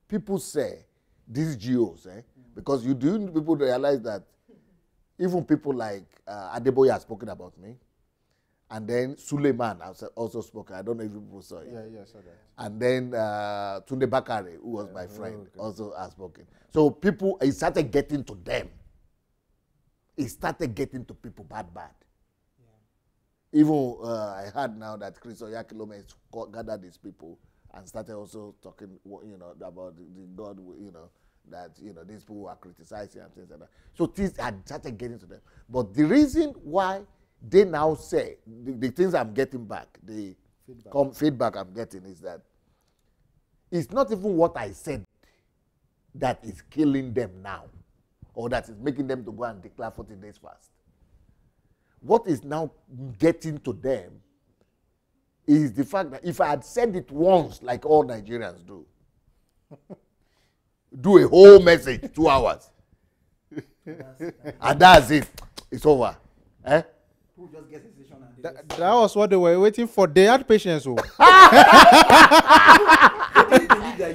Speaker 1: people say, these GOs, because people realize that even people like Adeboye has spoken about me, and then Suleiman has also spoken. I don't know if people saw it.
Speaker 3: Yeah, saw that.
Speaker 1: And then Tunde Bakare, who was my friend, also has spoken. So people, it started getting to them. It started getting to people bad. Yeah. Even I heard now that Chris Oyakilome has gathered these people and started also talking, about the God, that, these people are criticizing and things like that. So things had started getting to them. But the reason why they now say, the things I'm getting back, the feedback I'm getting is that it's not even what I said that is killing them now, or that is making them to go and declare 40 days fast. What is now getting to them is the fact that if I had said it once, like all Nigerians do a whole message, 2 hours, and that's it, it's over.
Speaker 2: who just get sensation and
Speaker 3: That was what they were waiting for. They had patience. Oh.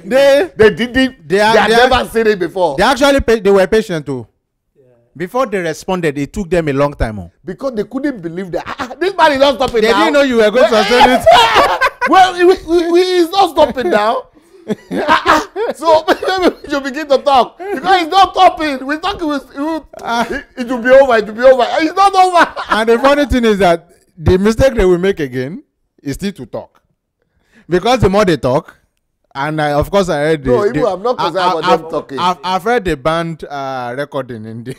Speaker 1: They didn't. They had never seen it before.
Speaker 3: They actually they were patient too. Before they responded, it took them a long time. Oh.
Speaker 1: Because they couldn't believe that this man is not stopping
Speaker 3: They
Speaker 1: now.
Speaker 3: didn't know you were going to sustain it.
Speaker 1: Well, he's not stopping now. So maybe we should begin to talk because he's not stopping. We're talking with it will be over. It will be over. It's not over.
Speaker 3: And the funny thing is that the mistake they will make again is still to talk, because the more they talk, and of course I heard
Speaker 1: I'm not concerned about them talking.
Speaker 3: I've heard the band recording in the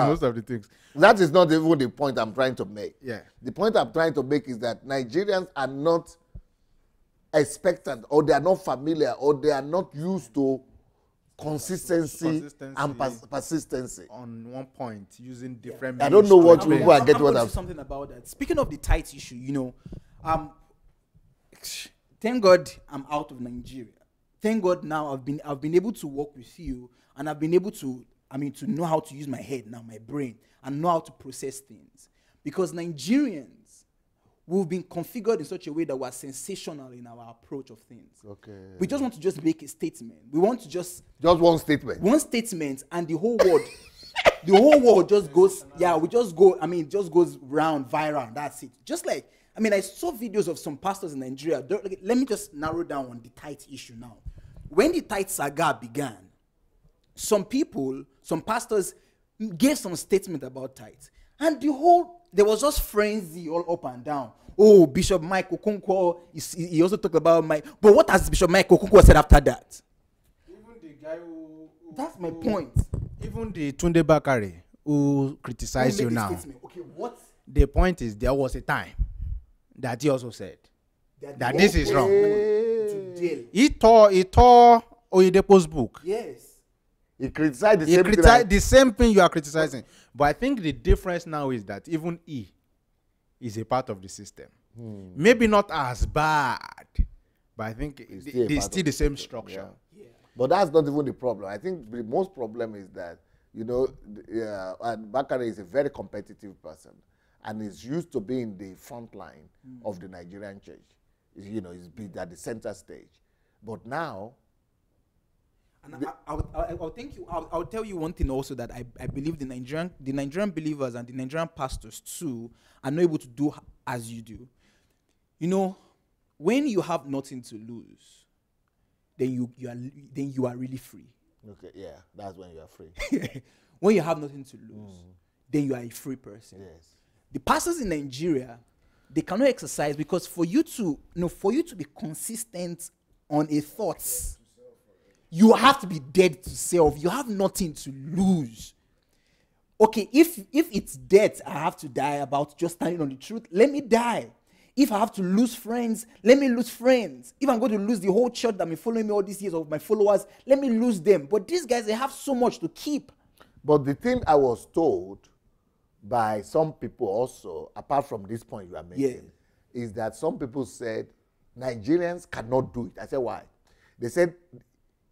Speaker 3: most of the things.
Speaker 1: That is not even the point I'm trying to make.
Speaker 3: Yeah.
Speaker 1: The point I'm trying to make is that Nigerians are not expectant, or they are not familiar, or they are not used to consistency and persistency
Speaker 3: On one point, using different.
Speaker 1: I don't know what
Speaker 3: means.
Speaker 1: people are getting what
Speaker 2: I'm
Speaker 1: I'm
Speaker 2: something about that. Speaking of the tithe issue, thank God I'm out of Nigeria. Thank God now I've been able to work with you, and I've been able to to know how to use my head now, my brain, and know how to process things. Because Nigerians, we've been configured in such a way that we're sensational in our approach of things.
Speaker 1: Okay.
Speaker 2: We just want to just make a statement. We want to just
Speaker 1: one statement.
Speaker 2: One statement, and the whole world, the whole world just goes. Yeah, we just go. It just goes round, viral. That's it. Just like I saw videos of some pastors in Nigeria. Let me just narrow down on the tithe issue now. When the tithe saga began, some pastors gave some statement about tithe, and there was just frenzy all up and down. Oh, Bishop Mike Okonkwo, he also talked about Mike. But what has Bishop Mike Okonkwo said after that?
Speaker 3: Even the guy who
Speaker 2: That's my point.
Speaker 3: Even the Tunde Bakare who criticized you now.
Speaker 2: Okay, what?
Speaker 3: The point is, there was a time that he also said that this is wrong.
Speaker 2: To jail.
Speaker 3: He tore Oyedepo's book.
Speaker 2: Yes.
Speaker 1: He criticized
Speaker 3: The same thing you are criticizing. But I think the difference now is that even he is a part of the system. Maybe not as bad, but I think it's still the same structure.
Speaker 1: Yeah. But that's not even the problem. I think the most problem is that, and Bakare is a very competitive person, and is used to being the front line of the Nigerian church. He's been at the center stage. But now,
Speaker 2: and I'll thank you. I'll tell you one thing also, that I believe the Nigerian believers and the Nigerian pastors too are not able to do as you do. When you have nothing to lose, then you are really free.
Speaker 1: Okay, yeah, that's when you are free.
Speaker 2: When you have nothing to lose, then you are a free person.
Speaker 1: Yes.
Speaker 2: The pastors in Nigeria, they cannot exercise, because for you to be consistent on a thought, you have to be dead to self. You have nothing to lose. Okay, if it's death I have to die about, just standing on the truth, let me die. If I have to lose friends, let me lose friends. If I'm going to lose the whole church that been following me all these years, of my followers, let me lose them. But these guys, they have so much to keep.
Speaker 1: But the thing I was told by some people also, apart from this point you are making, is that some people said Nigerians cannot do it. I said, why? They said,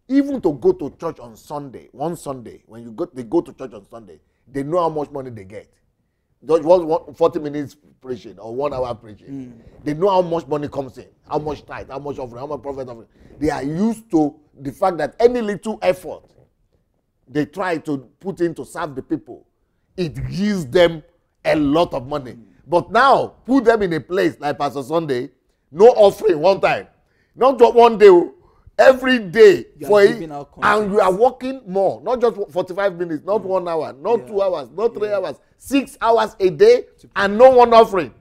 Speaker 1: even to go to church on Sunday, one Sunday, when they go to church on Sunday, they know how much money they get. Just 40 minutes preaching or 1 hour preaching. They know how much money comes in, how much tithe, how much offering, how much profit offering. They are used to the fact that any little effort they try to put in to serve the people, it gives them a lot of money. But now, put them in a place like Pastor Sunday, no offering one time. Not just one day, every day. And you are working more. Not just 45 minutes, not 1 hour, not 2 hours, not 3 hours. 6 hours a day and no one offering.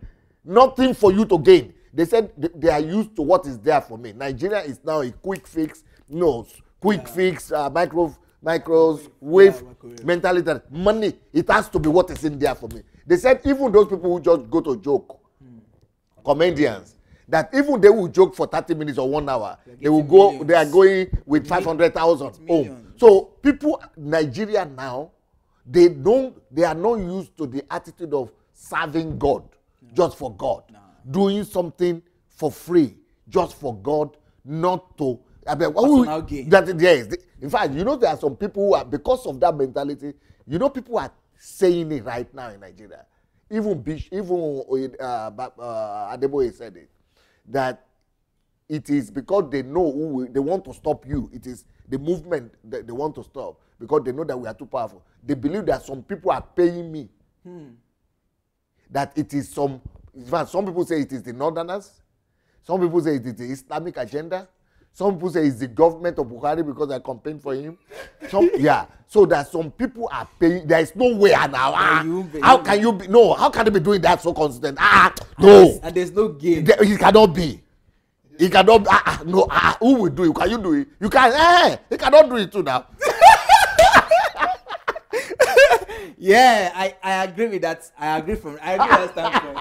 Speaker 1: Nothing for you to gain. They said they are used to what is there for me. Nigeria is now a quick fix, microwave mentality. Money, it has to be what is in there for me. They said even those people who just go to joke, comedians, that even they will joke for 30 minutes or 1 hour, they will go. Millions. They are going with 500,000 home. So people, Nigeria now, they are not used to the attitude of serving God just for God, doing something for free just for God, not to. In fact, there are some people who are, because of that mentality, people are saying it right now in Nigeria. even Adeboye said it, that it is because they know they want to stop you. It is the movement that they want to stop because they know that we are too powerful. They believe that some people are paying me. That it is some people say it is the Northerners. Some people say it is the Islamic agenda. Some people say it's the government of Buhari because I campaigned for him. So that some people are paying. There is no way now. How can you be? No, how can they be doing that so consistent? No.
Speaker 2: And there's no game.
Speaker 1: It cannot be. It cannot be. No. Who will do it? Can you do it? You can't. He cannot do it too now.
Speaker 2: Yeah, I agree with that. I agree with that standpoint.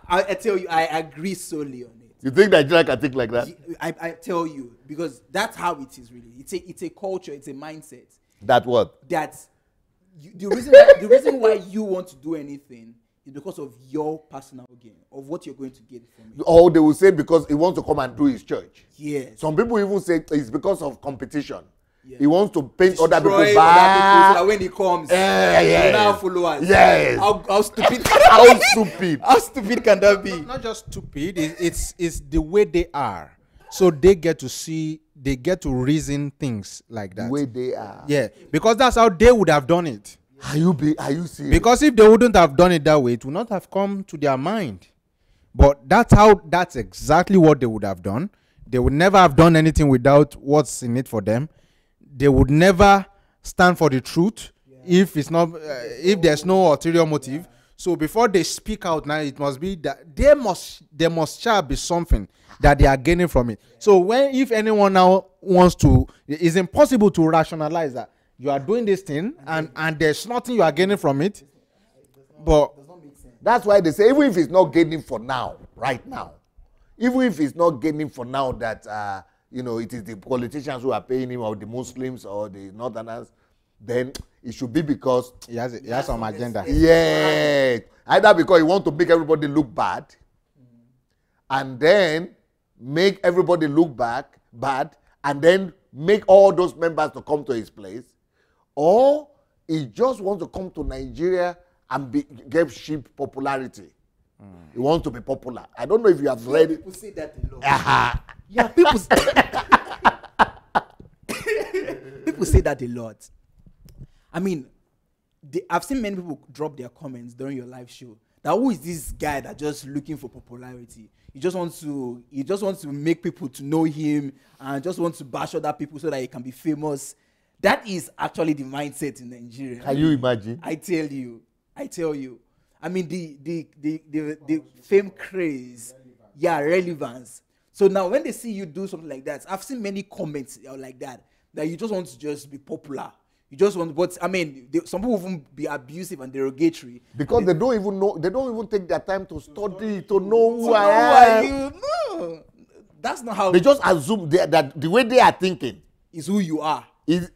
Speaker 2: I tell you, I agree solely on it.
Speaker 1: You think Nigeria can think like that?
Speaker 2: I tell you, because that's how it is really. It's a culture, it's a mindset.
Speaker 1: That what?
Speaker 2: That the reason why you want to do anything is because of your personal gain, of what you're going to get from it.
Speaker 1: Or they will say because he wants to come and do his church.
Speaker 2: Yes.
Speaker 1: Some people even say it's because of competition.
Speaker 2: Yeah.
Speaker 1: He wants to paint other people
Speaker 2: so
Speaker 1: bad.
Speaker 2: that when he comes,
Speaker 1: yes.
Speaker 2: now followers.
Speaker 1: Yes.
Speaker 2: How stupid?
Speaker 1: How stupid?
Speaker 2: How stupid can that be?
Speaker 3: Not just stupid. It's the way they are. So they get to reason things like that.
Speaker 1: The way they are.
Speaker 3: Yeah, because that's how they would have done it.
Speaker 1: Are you serious?
Speaker 3: Because if they wouldn't have done it that way, it would not have come to their mind. But that's exactly what they would have done. They would never have done anything without what's in it for them. They would never stand for the truth if it's not if there's no ulterior motive. So before they speak out now, it must be that there must shall be something that they are gaining from it. So if anyone now wants to, it's impossible to rationalize that you are doing this thing and there's nothing you are gaining from it. But
Speaker 1: that's why they say even if it's not gaining for now, right now, even if it's not gaining for now that it is the politicians who are paying him or the Muslims or the Northerners, then it should be because
Speaker 3: he has some agenda.
Speaker 1: Yeah. Either because he wants to make everybody look bad and then make everybody look bad and then make all those members to come to his place, or he just wants to come to Nigeria and get cheap popularity. He wants to be popular. I don't know if you have read.
Speaker 2: People say that a lot. Yeah, people say that a lot. I mean, I've seen many people drop their comments during your live show. That who is this guy that just looking for popularity? He just wants to make people to know him and just wants to bash other people so that he can be famous. That is actually the mindset in Nigeria.
Speaker 1: Can you imagine?
Speaker 2: I tell you. I mean, the fame craze, relevance. So now when they see you do something like that, I've seen many comments like that you just want to just be popular. You just want, but I mean, some people even be abusive and derogatory.
Speaker 1: Because they don't even know, they don't even take their time to study, to know who I am.
Speaker 2: No, that's not how.
Speaker 1: They just assume that the way they are thinking
Speaker 2: is who you are.
Speaker 1: Is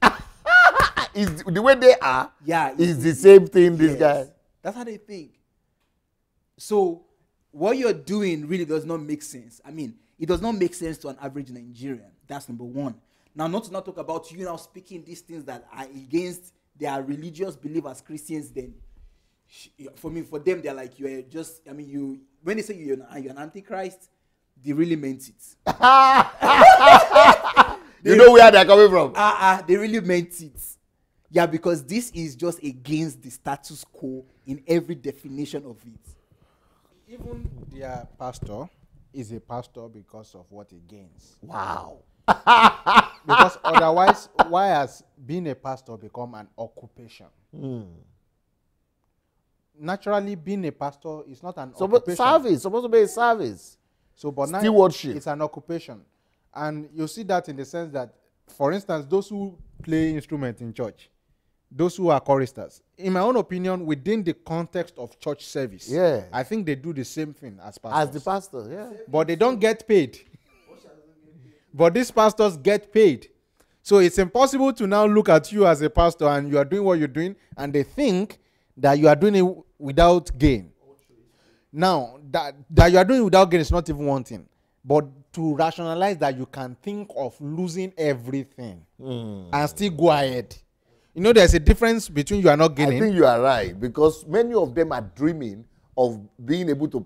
Speaker 1: the way they are.
Speaker 2: Yeah,
Speaker 1: is the same thing. This guy.
Speaker 2: That's how they think. So what you're doing really does not make sense. I mean, it does not make sense to an average Nigerian. That's number one. Now, not to not talk about you now speaking these things that are against their religious belief as Christians. Then, for them, they're like, you are just. I mean, when they say you're an antichrist, they really meant it.
Speaker 1: You know where they're coming from?
Speaker 2: They really meant it. Yeah, because this is just against the status quo in every definition of it.
Speaker 3: Even their pastor is a pastor because of what he gains.
Speaker 1: Wow.
Speaker 3: Because otherwise, why has being a pastor become an occupation? Naturally, being a pastor is not an occupation.
Speaker 1: Service, supposed to be a service.
Speaker 3: So, but now
Speaker 1: stewardship.
Speaker 3: It's an occupation. And you see that in the sense that, for instance, those who play instruments in church, those who are choristers, in my own opinion, within the context of church service, I think they do the same thing as pastors.
Speaker 1: As the pastor, yeah.
Speaker 3: But they don't get paid. But these pastors get paid. So it's impossible to now look at you as a pastor and you are doing what you're doing and they think that you are doing it without gain. Now, that you are doing it without gain is not even one thing. But to rationalize that you can think of losing everything and still go ahead. You know, there's a difference between you are not gaining.
Speaker 1: I think you are right, because many of them are dreaming of being able to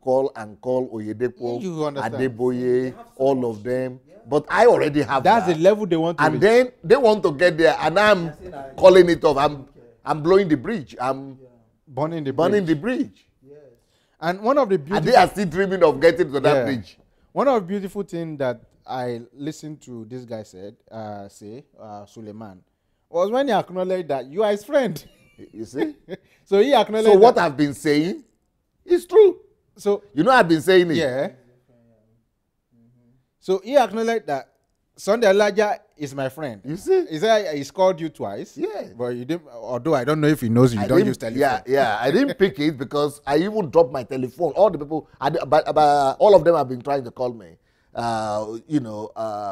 Speaker 1: call Oyedepo,
Speaker 3: You understand.
Speaker 1: Adeboye, all of them. But I already have
Speaker 3: That's
Speaker 1: that.
Speaker 3: the level they want to
Speaker 1: And
Speaker 3: reach.
Speaker 1: then they want to get there, and I'm calling it off. I'm blowing the bridge. I'm
Speaker 3: burning the
Speaker 1: bridge.
Speaker 3: And one of the
Speaker 1: And
Speaker 3: beautiful,
Speaker 1: they are still dreaming of getting to that
Speaker 3: Yeah.
Speaker 1: bridge.
Speaker 3: one of the beautiful things that I listened to this guy say, Suleiman, was when he acknowledged that you are his friend.
Speaker 1: You see?
Speaker 3: So he acknowledged.
Speaker 1: So what
Speaker 3: that,
Speaker 1: I've been saying is true.
Speaker 3: So
Speaker 1: You know, I've been saying it.
Speaker 3: yeah. So he acknowledged that Sunday Elijah is my friend.
Speaker 1: You see?
Speaker 3: He said he's called you twice.
Speaker 1: Yeah.
Speaker 3: But you didn't. Although I don't know if he knows you,
Speaker 1: I
Speaker 3: don't
Speaker 1: didn't-
Speaker 3: use telephone.
Speaker 1: Yeah. I didn't pick it because I even dropped my telephone. All the people, but all of them have been trying to call me.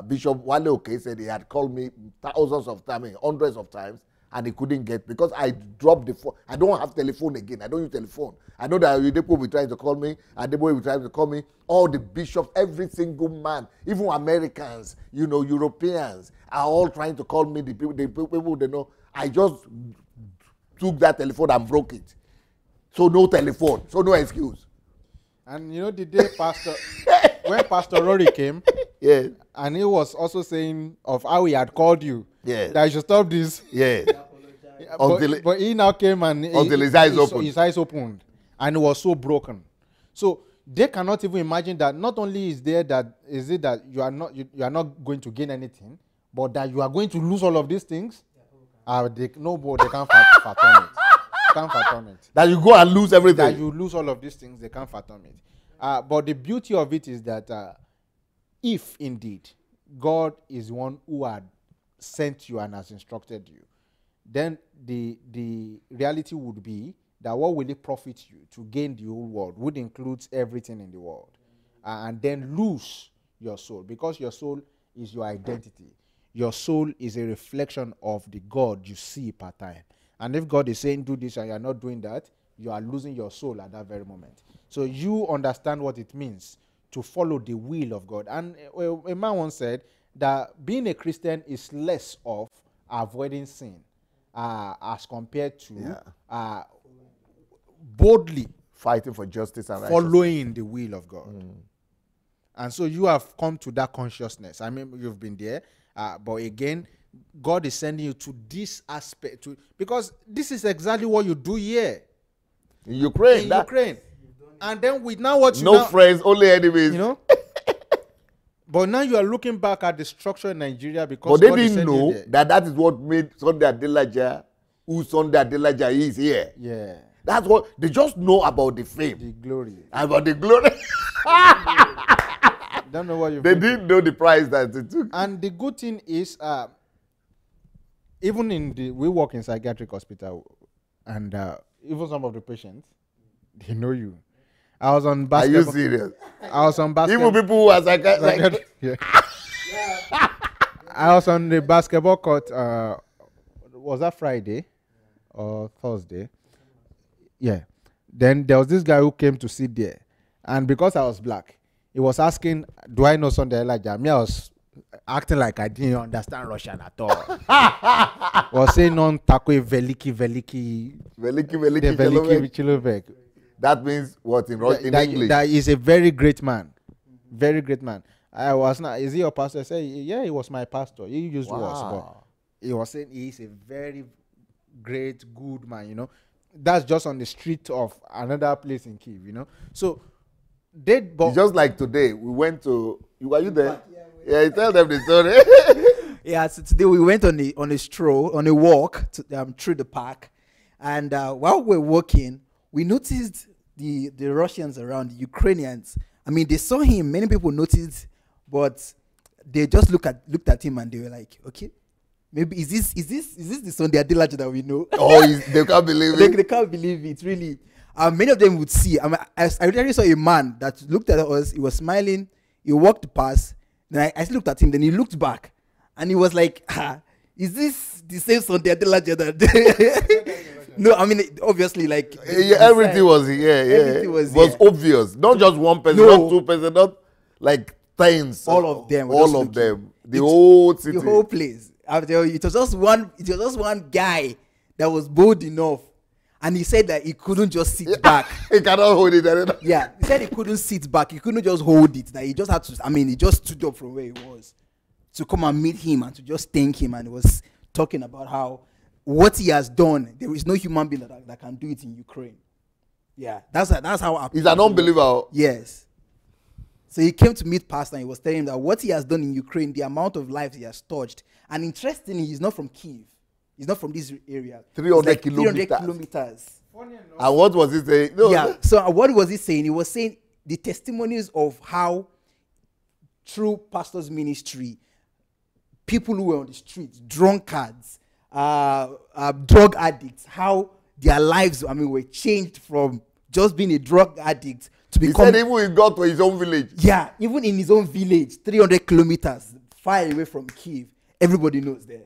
Speaker 1: Bishop Wale Oke said he had called me thousands of times, hundreds of times, and he couldn't get because I dropped the phone. I don't have telephone again. I don't use telephone. I know that Oyedepo will be trying to call me, Adeboye will be trying to call me. All the bishops, every single man, even Americans, Europeans, are all trying to call me. The people they know. I just took that telephone and broke it. So no telephone. So no excuse.
Speaker 3: And the day when Pastor Rory came,
Speaker 1: Yeah.
Speaker 3: and he was also saying of how he had called you,
Speaker 1: Yeah.
Speaker 3: that you should stop this.
Speaker 1: Yeah.
Speaker 3: But he now came and
Speaker 1: Until his eyes opened.
Speaker 3: His eyes opened, and it was so broken. So they cannot even imagine that not only is it that you are not going to gain anything, but that you are going to lose all of these things. They can't fathom it. Can't fathom it.
Speaker 1: That you go and lose everything.
Speaker 3: That you lose all of these things, they can't fathom it. But the beauty of it is that if indeed God is one who had sent you and has instructed you, then the reality would be that what will it profit you to gain the whole world, would include everything in the world, and then lose your soul, because your soul is your identity. Your soul is a reflection of the God you see part time. And if God is saying do this and you are not doing that, you are losing your soul at that very moment. So you understand what it means to follow the will of God. And a man once said that being a Christian is less of avoiding sin as compared to boldly
Speaker 1: fighting for justice and righteousness.
Speaker 3: following the will of God. And so you have come to that consciousness. I mean, you've been there. But again, God is sending you to this aspect, because this is exactly what you do here
Speaker 1: In Ukraine.
Speaker 3: in Ukraine. And then with now what you
Speaker 1: No friends, only enemies.
Speaker 3: But now you are looking back at the structure in Nigeria because
Speaker 1: But they
Speaker 3: God is
Speaker 1: didn't
Speaker 3: sending you
Speaker 1: know
Speaker 3: there.
Speaker 1: that is what made Sunday Adelaja who Sunday Adelaja is here.
Speaker 3: Yeah,
Speaker 1: That's what they just know about the fame,
Speaker 3: the glory.
Speaker 1: about the glory.
Speaker 3: Don't know what you.
Speaker 1: They didn't know the price that it took.
Speaker 3: And the good thing is, even we work in psychiatric hospital, and even some of the patients, they know you. I was on
Speaker 1: Are
Speaker 3: basketball.
Speaker 1: you serious?
Speaker 3: I was on basketball.
Speaker 1: Even people who are psychiatric.
Speaker 3: Yeah. I was on the basketball court. Was that Friday or Thursday? Yeah. Then there was this guy who came to sit there, and because I was black, he was asking, "Do I know Sunday Elijah?" Me, I was acting like I didn't understand Russian at all. Was saying non takwe veliki
Speaker 1: Veliki.
Speaker 3: Chilovek.
Speaker 1: That means what in English?
Speaker 3: That is a very great man. Very great man. I was not. Is he your pastor? I said, yeah, he was my pastor. He used was, but he was saying he is a very great, good man. That's just on the street of another place in Kyiv. So
Speaker 1: It's just like today, we went to. Were you there? Yeah, tell them the story.
Speaker 2: Yeah, so today we went on a stroll, on a walk through the park, and while we're walking, we noticed the Russians around, the Ukrainians. I mean, they saw him. Many people noticed, but they just looked at him and they were like, "Okay, maybe is this the Sunday Adelaja that we know?"
Speaker 1: They can't believe it.
Speaker 2: They can't believe it. Really, many of them would see. I mean, I literally saw a man that looked at us. He was smiling. He walked past. Then I looked at him. Then he looked back, and he was like, "Is this the same Sunday Adelaja that?" No, I mean, obviously, like
Speaker 1: Everything was
Speaker 2: Everything was
Speaker 1: obvious. Not just one person,
Speaker 2: No.
Speaker 1: not two person, not like tens.
Speaker 2: All of them were
Speaker 1: All
Speaker 2: just
Speaker 1: of
Speaker 2: looking.
Speaker 1: them. The whole city.
Speaker 2: the whole place. It was just one guy that was bold enough, And he said that he couldn't just sit back.
Speaker 1: He cannot hold it anymore.
Speaker 2: Yeah, he said he couldn't sit back. He couldn't just hold it. That he just had to. I mean, he just stood up from where he was to come and meet him and to just thank him. And he was talking about how what he has done. There is no human being that can do it in Ukraine. Yeah, that's how.
Speaker 1: He's an unbeliever.
Speaker 2: Yes. So he came to meet Pastor and he was telling him that what he has done in Ukraine, the amount of lives he has touched. And interestingly, he's not from Kyiv. He's not from this area.
Speaker 1: 300
Speaker 2: 300 kilometers.
Speaker 1: And what was he saying? No,
Speaker 2: Yeah. So what was he saying? He was saying the testimonies of how through pastor's ministry, people who were on the streets, drunkards, drug addicts, how their lives, were changed from just being a drug addict to become.
Speaker 1: He said even he got to his own village.
Speaker 2: Yeah, even in his own village, 300 kilometers far away from Kyiv, everybody knows there.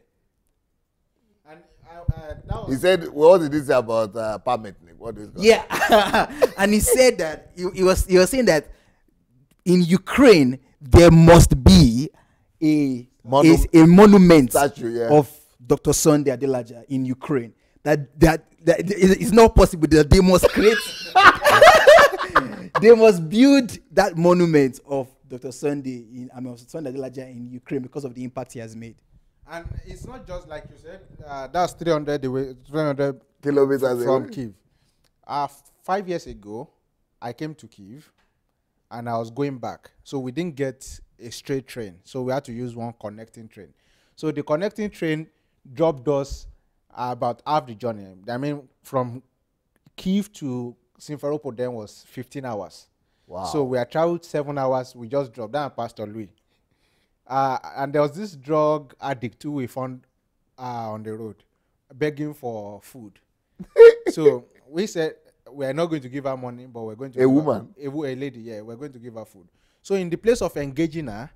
Speaker 1: He said, what did he say about permitting? What is that?
Speaker 2: Yeah, and he said that he was saying that in Ukraine there must be a monument
Speaker 1: statue, yeah,
Speaker 2: of Dr. Sunday Adelaja in Ukraine. That it's not possible that they must create. They must build that monument of Dr. Sunday Sunday Adelaja in Ukraine because of the impact he has made.
Speaker 3: And it's not just like you said, that's 300
Speaker 1: kilometers
Speaker 3: from
Speaker 1: away.
Speaker 3: Kyiv. 5 years ago, I came to Kyiv and I was going back. So we didn't get a straight train. So we had to use one connecting train. So the connecting train dropped us about half the journey. I mean, from Kyiv to Simferopol then was 15 hours.
Speaker 1: Wow.
Speaker 3: So we had traveled 7 hours. We just dropped down Pastor Louis. And there was this drug addict who we found on the road begging for food. So we said, we're not going to give her money, but we're going to
Speaker 1: a woman,
Speaker 3: a lady, yeah, we're going to give her food. So in the place of engaging her,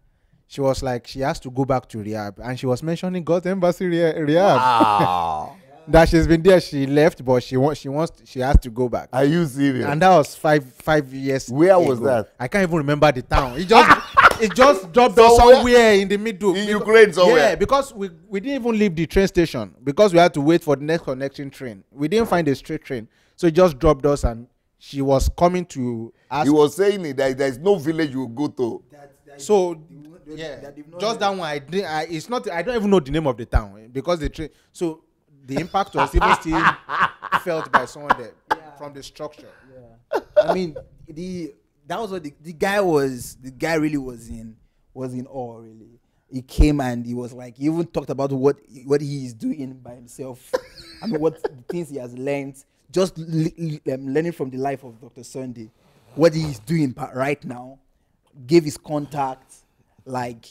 Speaker 3: she was like, she has to go back to rehab. And she was mentioning God's embassy rehab.
Speaker 1: Wow.
Speaker 3: That she's been there, she left, but she has to go back.
Speaker 1: Are you serious?
Speaker 3: And that was five years
Speaker 1: Where
Speaker 3: ago.
Speaker 1: was that?
Speaker 3: I can't even remember the town. It just dropped us somewhere in the middle.
Speaker 1: In Ukraine somewhere.
Speaker 3: Yeah, because we didn't even leave the train station because we had to wait for the next connecting train. We didn't find a straight train. So it just dropped us and she was coming to ask.
Speaker 1: He was saying that there's no village you go to.
Speaker 3: So yeah, just that one. I don't even know the name of the town because the train. So the impact was even still felt by someone there from the structure.
Speaker 2: Yeah. I mean, that was what the guy really was in awe, really. He came and he was like, he even talked about what he is doing by himself. I mean, what the things he has learned, just learning from the life of Dr. Sunday, what he is doing right now, gave his contact, like,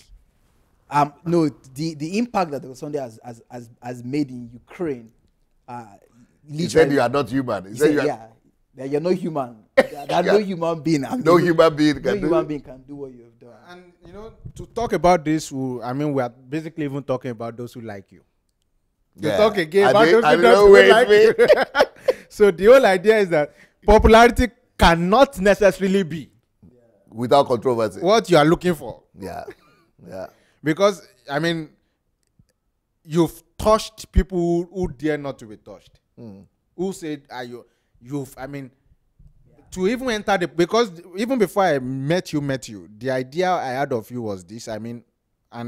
Speaker 2: the impact that Dr. Sunday has made in Ukraine.
Speaker 1: He said you are not human. He said
Speaker 2: that you're not human. That no human being.
Speaker 1: No human being can
Speaker 2: do what you have done.
Speaker 3: And to talk about this, we are basically even talking about those who like you. To talk again about those who don't like you. So the whole idea is that popularity cannot necessarily be
Speaker 1: without controversy
Speaker 3: what you are looking for.
Speaker 1: Yeah.
Speaker 3: Because you've touched people who dare not to be touched. Who said to even enter because even before I met you, the idea I had of you was this, and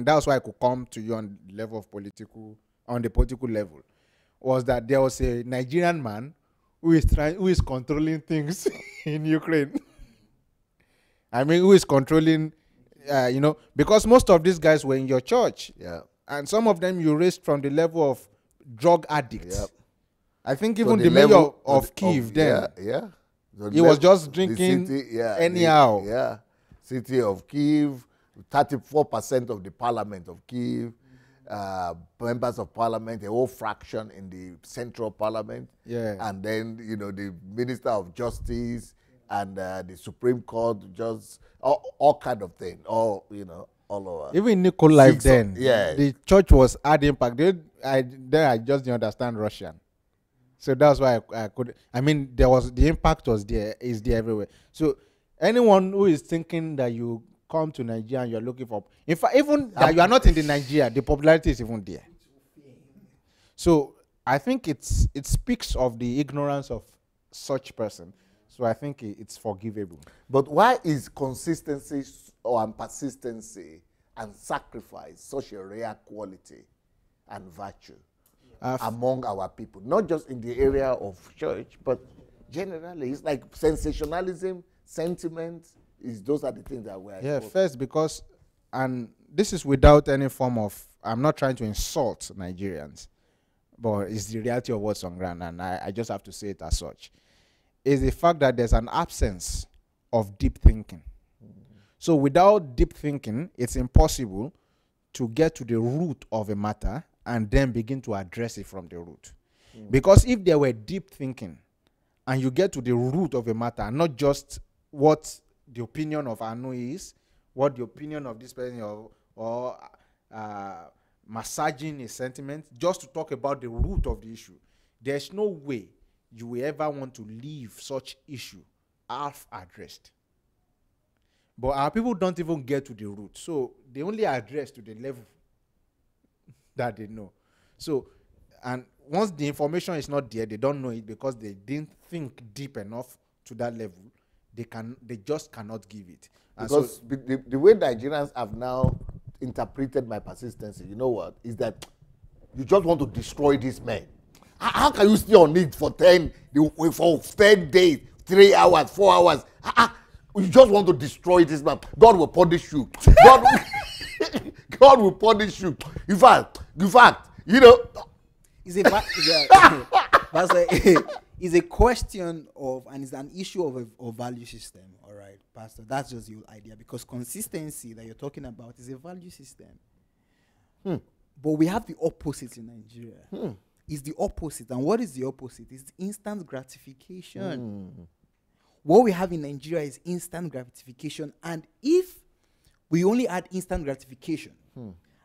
Speaker 3: that's why I could come to you on the political level, was that there was a Nigerian man who is controlling things in Ukraine. Who is controlling, because most of these guys were in your church.
Speaker 1: Yeah.
Speaker 3: And some of them you raised from the level of drug addicts.
Speaker 1: Yep.
Speaker 3: I think even the mayor of Kyiv then.
Speaker 1: Yeah.
Speaker 3: He was just drinking anyhow.
Speaker 1: City of Kyiv, 34% of the parliament of Kyiv, members of parliament, a whole fraction in the central parliament.
Speaker 3: Yeah.
Speaker 1: And then, the minister of justice and the Supreme Court, just all kind of thing, all over.
Speaker 3: Even Nikolai then,
Speaker 1: the
Speaker 3: church was had impact. I just didn't understand Russian. So that's why I could. The impact is there everywhere. So anyone who is thinking that you come to Nigeria and you're looking for, in fact, even that you are not in the Nigeria, the popularity is even there. So I think it speaks of the ignorance of such person. So I think it's forgivable.
Speaker 1: But why is consistency and persistency and sacrifice such a rare quality and virtue among our people? Not just in the area of church, but generally. It's like sensationalism, sentiment, those are the things that we're exposed.
Speaker 3: First, because, and this is without any form of, I'm not trying to insult Nigerians, but it's the reality of what's on ground, and I just have to say it as such, is the fact that there's an absence of deep thinking. So without deep thinking, it's impossible to get to the root of a matter and then begin to address it from the root. Because if there were deep thinking and you get to the root of a matter, not just what the opinion of Anu is, what the opinion of this person or massaging a sentiment, just to talk about the root of the issue, there's no way you will ever want to leave such issue half addressed. But our people don't even get to the root. So they only address to the level that they know. So, and once the information is not there, they don't know it because they didn't think deep enough to that level. They just cannot give it. And
Speaker 1: because so the way Nigerians have now interpreted my persistency, you know what, is that you just want to destroy these men. How can you stay on it for 10 days, 3 hours, 4 hours? You just want to destroy this man. God will punish you. God will punish you. In fact, you know.
Speaker 2: It's a question of, and it's an issue of a value system, all right, Pastor? That's just the idea, because consistency that you're talking about is a value system. But we have the opposite in Nigeria. It's the opposite. And what is the opposite? It's instant gratification. What we have in Nigeria is instant gratification. And if we only had instant gratification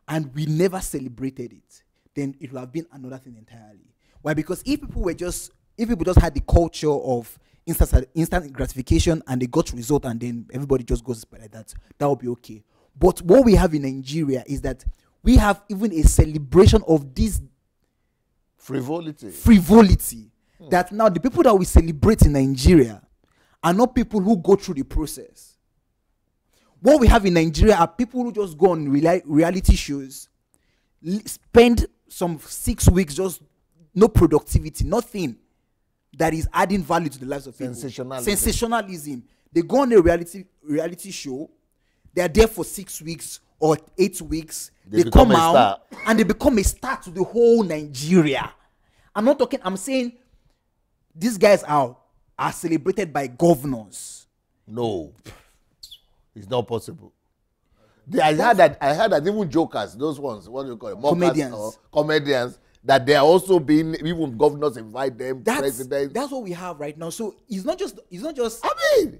Speaker 2: and we never celebrated it, then it would have been another thing entirely. Why? Because if people just had the culture of instant gratification and they got result and then everybody just goes like that would be okay. But what we have in Nigeria is that we have even a celebration of this frivolity. That now the people that we celebrate in Nigeria are not people who go through the process. What we have in Nigeria are people who just go on reality shows, spend some 6 weeks, just no productivity, nothing that is adding value to the lives of people. Sensationalism. They go on a reality show, they are there for 6 weeks or 8 weeks, they come out and they become a star to the whole Nigeria. I'm saying these guys are celebrated by governors.
Speaker 1: No, it's not possible. I heard that even jokers, those ones, what do you call it? Comedians, that they are also being, even governors invite them, presidents.
Speaker 2: That's what we have right now. So it's not just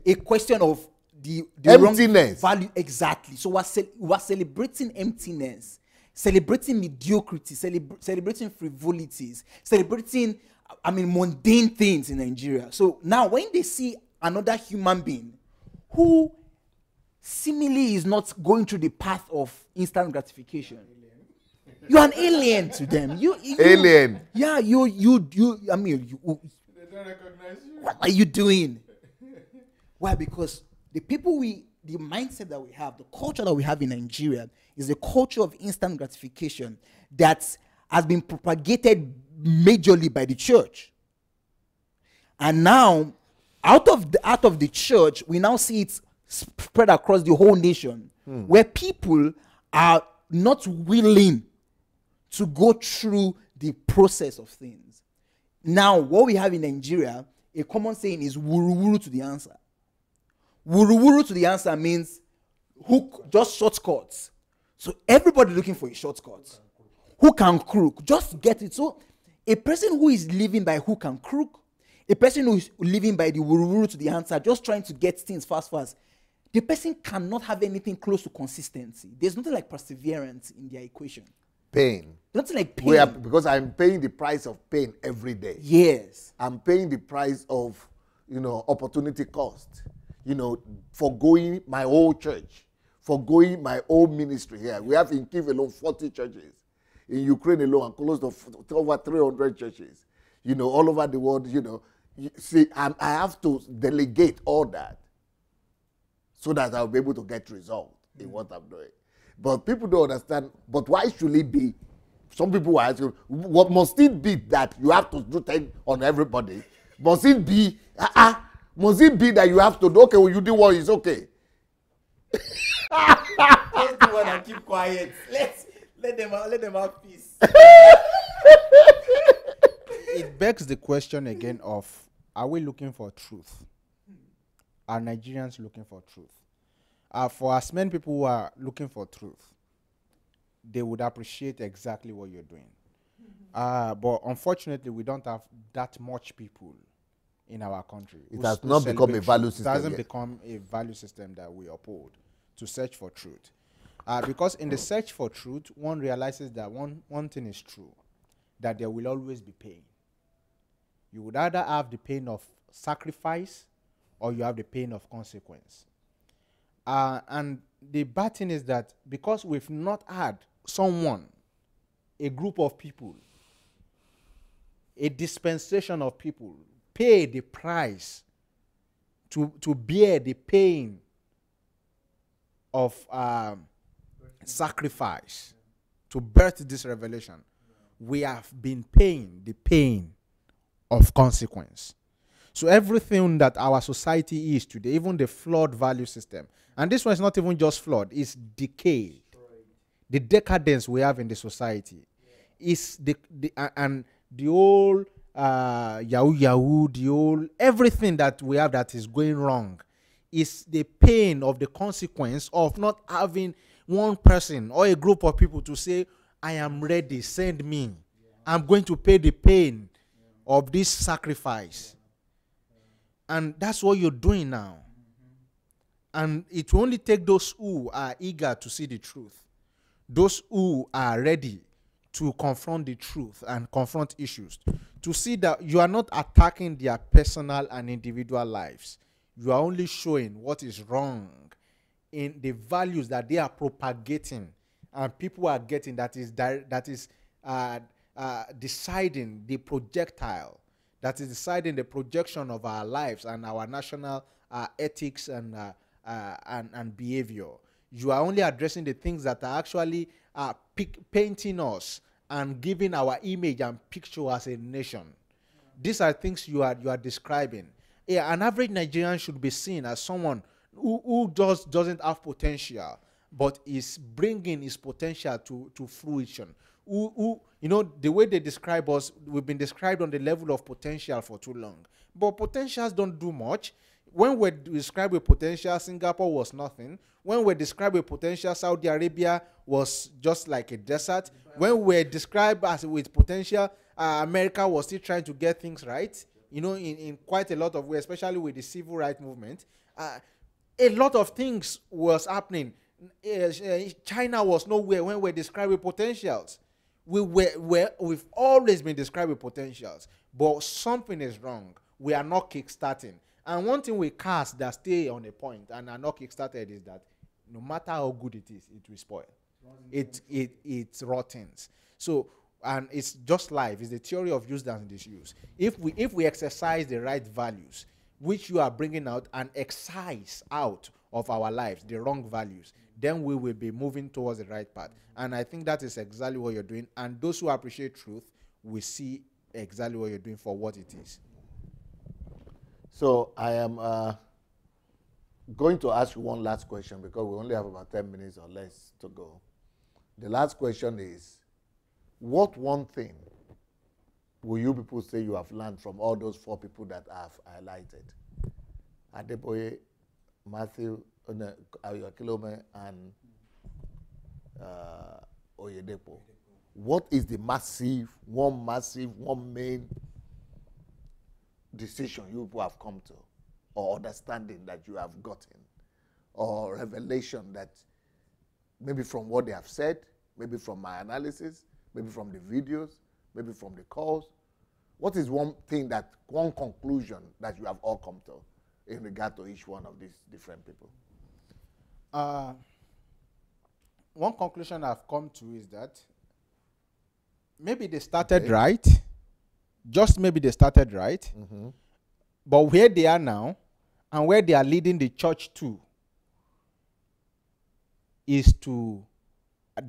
Speaker 2: a question of the
Speaker 1: emptiness.
Speaker 2: Wrong value. Exactly. So we're celebrating emptiness, celebrating mediocrity, celebrating frivolities, celebrating mundane things in Nigeria. So now when they see another human being who seemingly is not going through the path of instant gratification, you're an alien to them. You
Speaker 1: alien.
Speaker 2: Yeah, you. They don't recognize you. What are you doing? Why? Because the mindset that we have, the culture that we have in Nigeria is a culture of instant gratification that has been propagated majorly by the church. And now, out of the church, we now see it spread across the whole nation, where people are not willing to go through the process of things. Now, what we have in Nigeria, a common saying is wuru-wuru to the answer. Wuru-wuru to the answer means just shortcuts. So everybody looking for a shortcut. Who can crook? Just get it. So a person who is living by hook and crook, a person who is living by the wuru-wuru to the answer, just trying to get things fast, the person cannot have anything close to consistency. There's nothing like perseverance in their equation.
Speaker 1: Pain.
Speaker 2: Nothing like pain.
Speaker 1: Because I'm paying the price of pain every day.
Speaker 2: Yes.
Speaker 1: I'm paying the price of, opportunity cost. Forgoing my whole church, forgoing my whole ministry here. We have in Kiev alone 40 churches. in Ukraine alone and close to over 300 churches, you know, all over the world, you know. See, I have to delegate all that so that I'll be able to get results in what I'm doing. But people don't understand, but why should it be? Some people are asking, what must it be that you have to do things on everybody? Must it be, must it be that you have to do, okay, well, you do what is okay?
Speaker 2: Just do one and keep quiet. Let them have peace.
Speaker 3: It begs the question again of, are we looking for truth? Are Nigerians looking for truth? For as many people who are looking for truth, they would appreciate exactly what you're doing. But unfortunately, we don't have that much people in our country.
Speaker 1: It has not become a value system.
Speaker 3: It hasn't become a value system that we uphold to search for truth. Because in the search for truth, one realizes that one thing is true, that there will always be pain. You would either have the pain of sacrifice or you have the pain of consequence. And the bad thing is that because we've not had someone, a group of people, a dispensation of people pay the price to bear the pain of sacrifice, to birth this revelation, we have been paying the pain of consequence. So everything that our society is today, even the flawed value system, and this one is not even just flawed, it's decayed. The decadence we have in the society is the old yahoo, the old everything that we have that is going wrong is the pain of the consequence of not having one person or a group of people to say, I am ready, send me. I'm going to pay the pain of this sacrifice. And that's what you're doing now. And it will only take those who are eager to see the truth, those who are ready to confront the truth and confront issues, to see that you are not attacking their personal and individual lives. You are only showing what is wrong in the values that they are propagating and people are getting, that is deciding the projectile, that is deciding the projection of our lives and our national ethics and behavior. You are only addressing the things that are actually painting us and giving our image and picture as a nation. These are things you are describing. Yeah, an average Nigerian should be seen as someone who just doesn't have potential, but is bringing his potential to fruition. Who, you know, the way they describe us, we've been described on the level of potential for too long. But potentials don't do much. When we describe with potential, Singapore was nothing. When we describe with potential, Saudi Arabia was just like a desert. When we describe as with potential, America was still trying to get things right. You know, in quite a lot of ways, especially with the civil rights movement. A lot of things was happening. China was nowhere when we describe with potentials. We've always been described with potentials, but something is wrong. We are not kickstarting. And one thing we cast that stay on a point and are not kickstarted is that no matter how good it is, it will spoil. It rottens. So, and it's just life. It's the theory of use and disuse. If we exercise the right values, which you are bringing out, and excise out of our lives the wrong values, then we will be moving towards the right path. And I think that is exactly what you're doing. And those who appreciate truth will see exactly what you're doing for what it is.
Speaker 1: So I am going to ask you one last question because we only have about 10 minutes or less to go. The last question is, what one thing will you people say you have learned from all those 4 people that I have highlighted? Adeboye, Matthew, Ayokilome, and Oyedepo. What is the one main decision you people have come to, or understanding that you have gotten, or revelation that maybe from what they have said, maybe from my analysis, maybe from the videos, maybe from the calls? What is one conclusion that you have all come to in regard to each one of these different people?
Speaker 3: One conclusion I've come to is that maybe they started right. Just maybe they started right. But where they are now and where they are leading the church to is to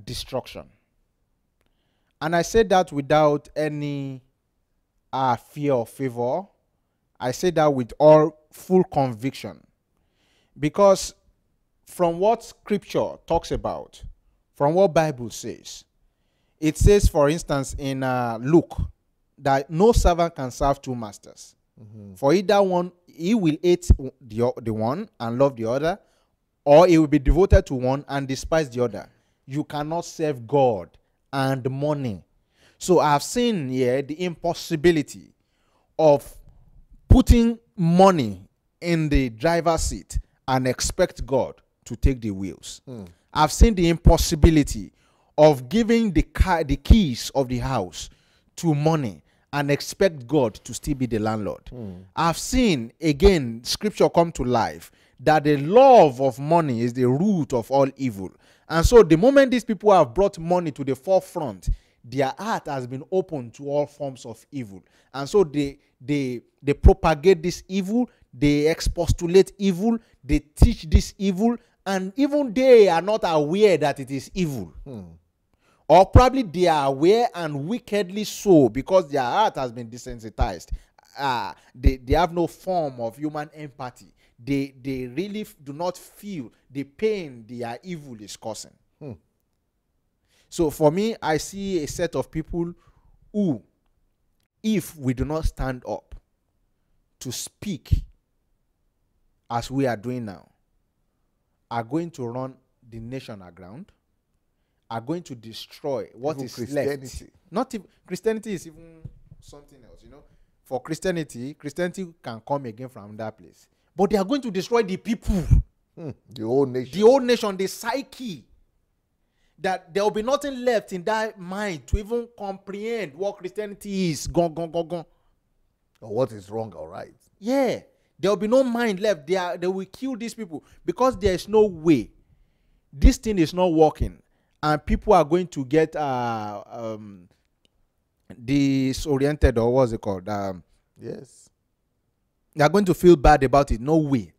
Speaker 3: destruction. And I say that without any fear or favor. I say that with all full conviction. Because from what scripture talks about, from what Bible says, it says, for instance, in Luke, that no servant can serve two masters. For either one, he will hate the one and love the other, or he will be devoted to one and despise the other. You cannot serve God and money. So I have seen here the impossibility of putting money in the driver's seat and expect God to take the wheels. I've seen the impossibility of giving the keys of the house to money and expect God to still be the landlord. I've seen, again, scripture come to life, that the love of money is the root of all evil. And so the moment these people have brought money to the forefront, their heart has been open to all forms of evil. And so they propagate this evil, they expostulate evil, they teach this evil, and even they are not aware that it is evil. Or probably they are aware and wickedly so, because their heart has been desensitized. They have no form of human empathy. They really do not feel the pain their evil is causing. So for me, I see a set of people who, if we do not stand up to speak as we are doing now, are going to run the nation aground, are going to destroy what even is Christianity. Left. Not even Christianity is even something else, you know. For Christianity can come again from that place. But they are going to destroy the people.
Speaker 1: The whole nation.
Speaker 3: The whole nation, the psyche. That there will be nothing left in that mind to even comprehend what Christianity is. Gone.
Speaker 1: Or what is wrong or right.
Speaker 3: Yeah. There will be no mind left. They will kill these people. Because there is no way. This thing is not working. And people are going to get disoriented, or what's it called?
Speaker 1: Yes.
Speaker 3: They are going to feel bad about it. No way.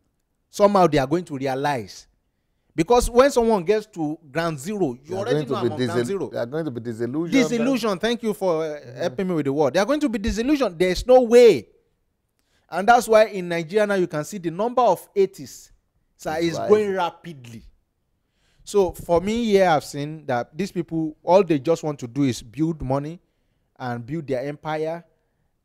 Speaker 3: Somehow they are going to realize. Because when someone gets to ground zero, you already know I'm on ground zero.
Speaker 1: They are going to be disillusioned.
Speaker 3: Disillusioned. Thank you for helping me with the word. They are going to be disillusioned. There is no way. And that's why in Nigeria now you can see the number of atheists is going rapidly. So for me here, I've seen that these people, all they just want to do is build money and build their empire.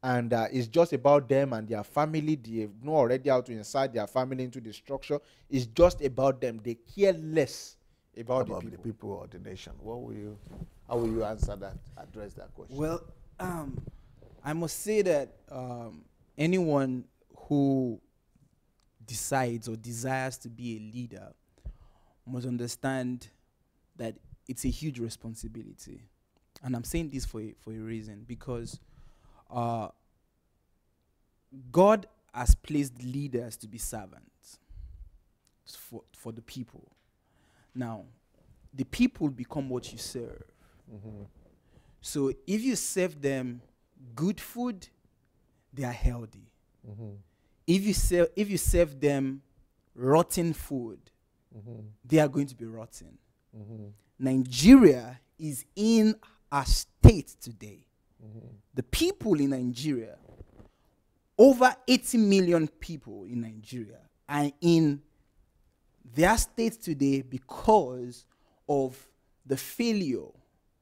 Speaker 3: And it's just about them and their family. They know already how to insert their family into the structure. It's just about them. They care less about the
Speaker 1: people or the nation. How will you answer that, address that question?
Speaker 2: Well, I must say that anyone who decides or desires to be a leader must understand that it's a huge responsibility. And I'm saying this for a reason, because God has placed leaders to be servants for the people. Now, the people become what you serve. So if you serve them good food, they are healthy. If you serve them rotten food, they are going to be rotten. Nigeria is in a state today. The people in Nigeria, over 80 million people in Nigeria, are in their state today because of the failure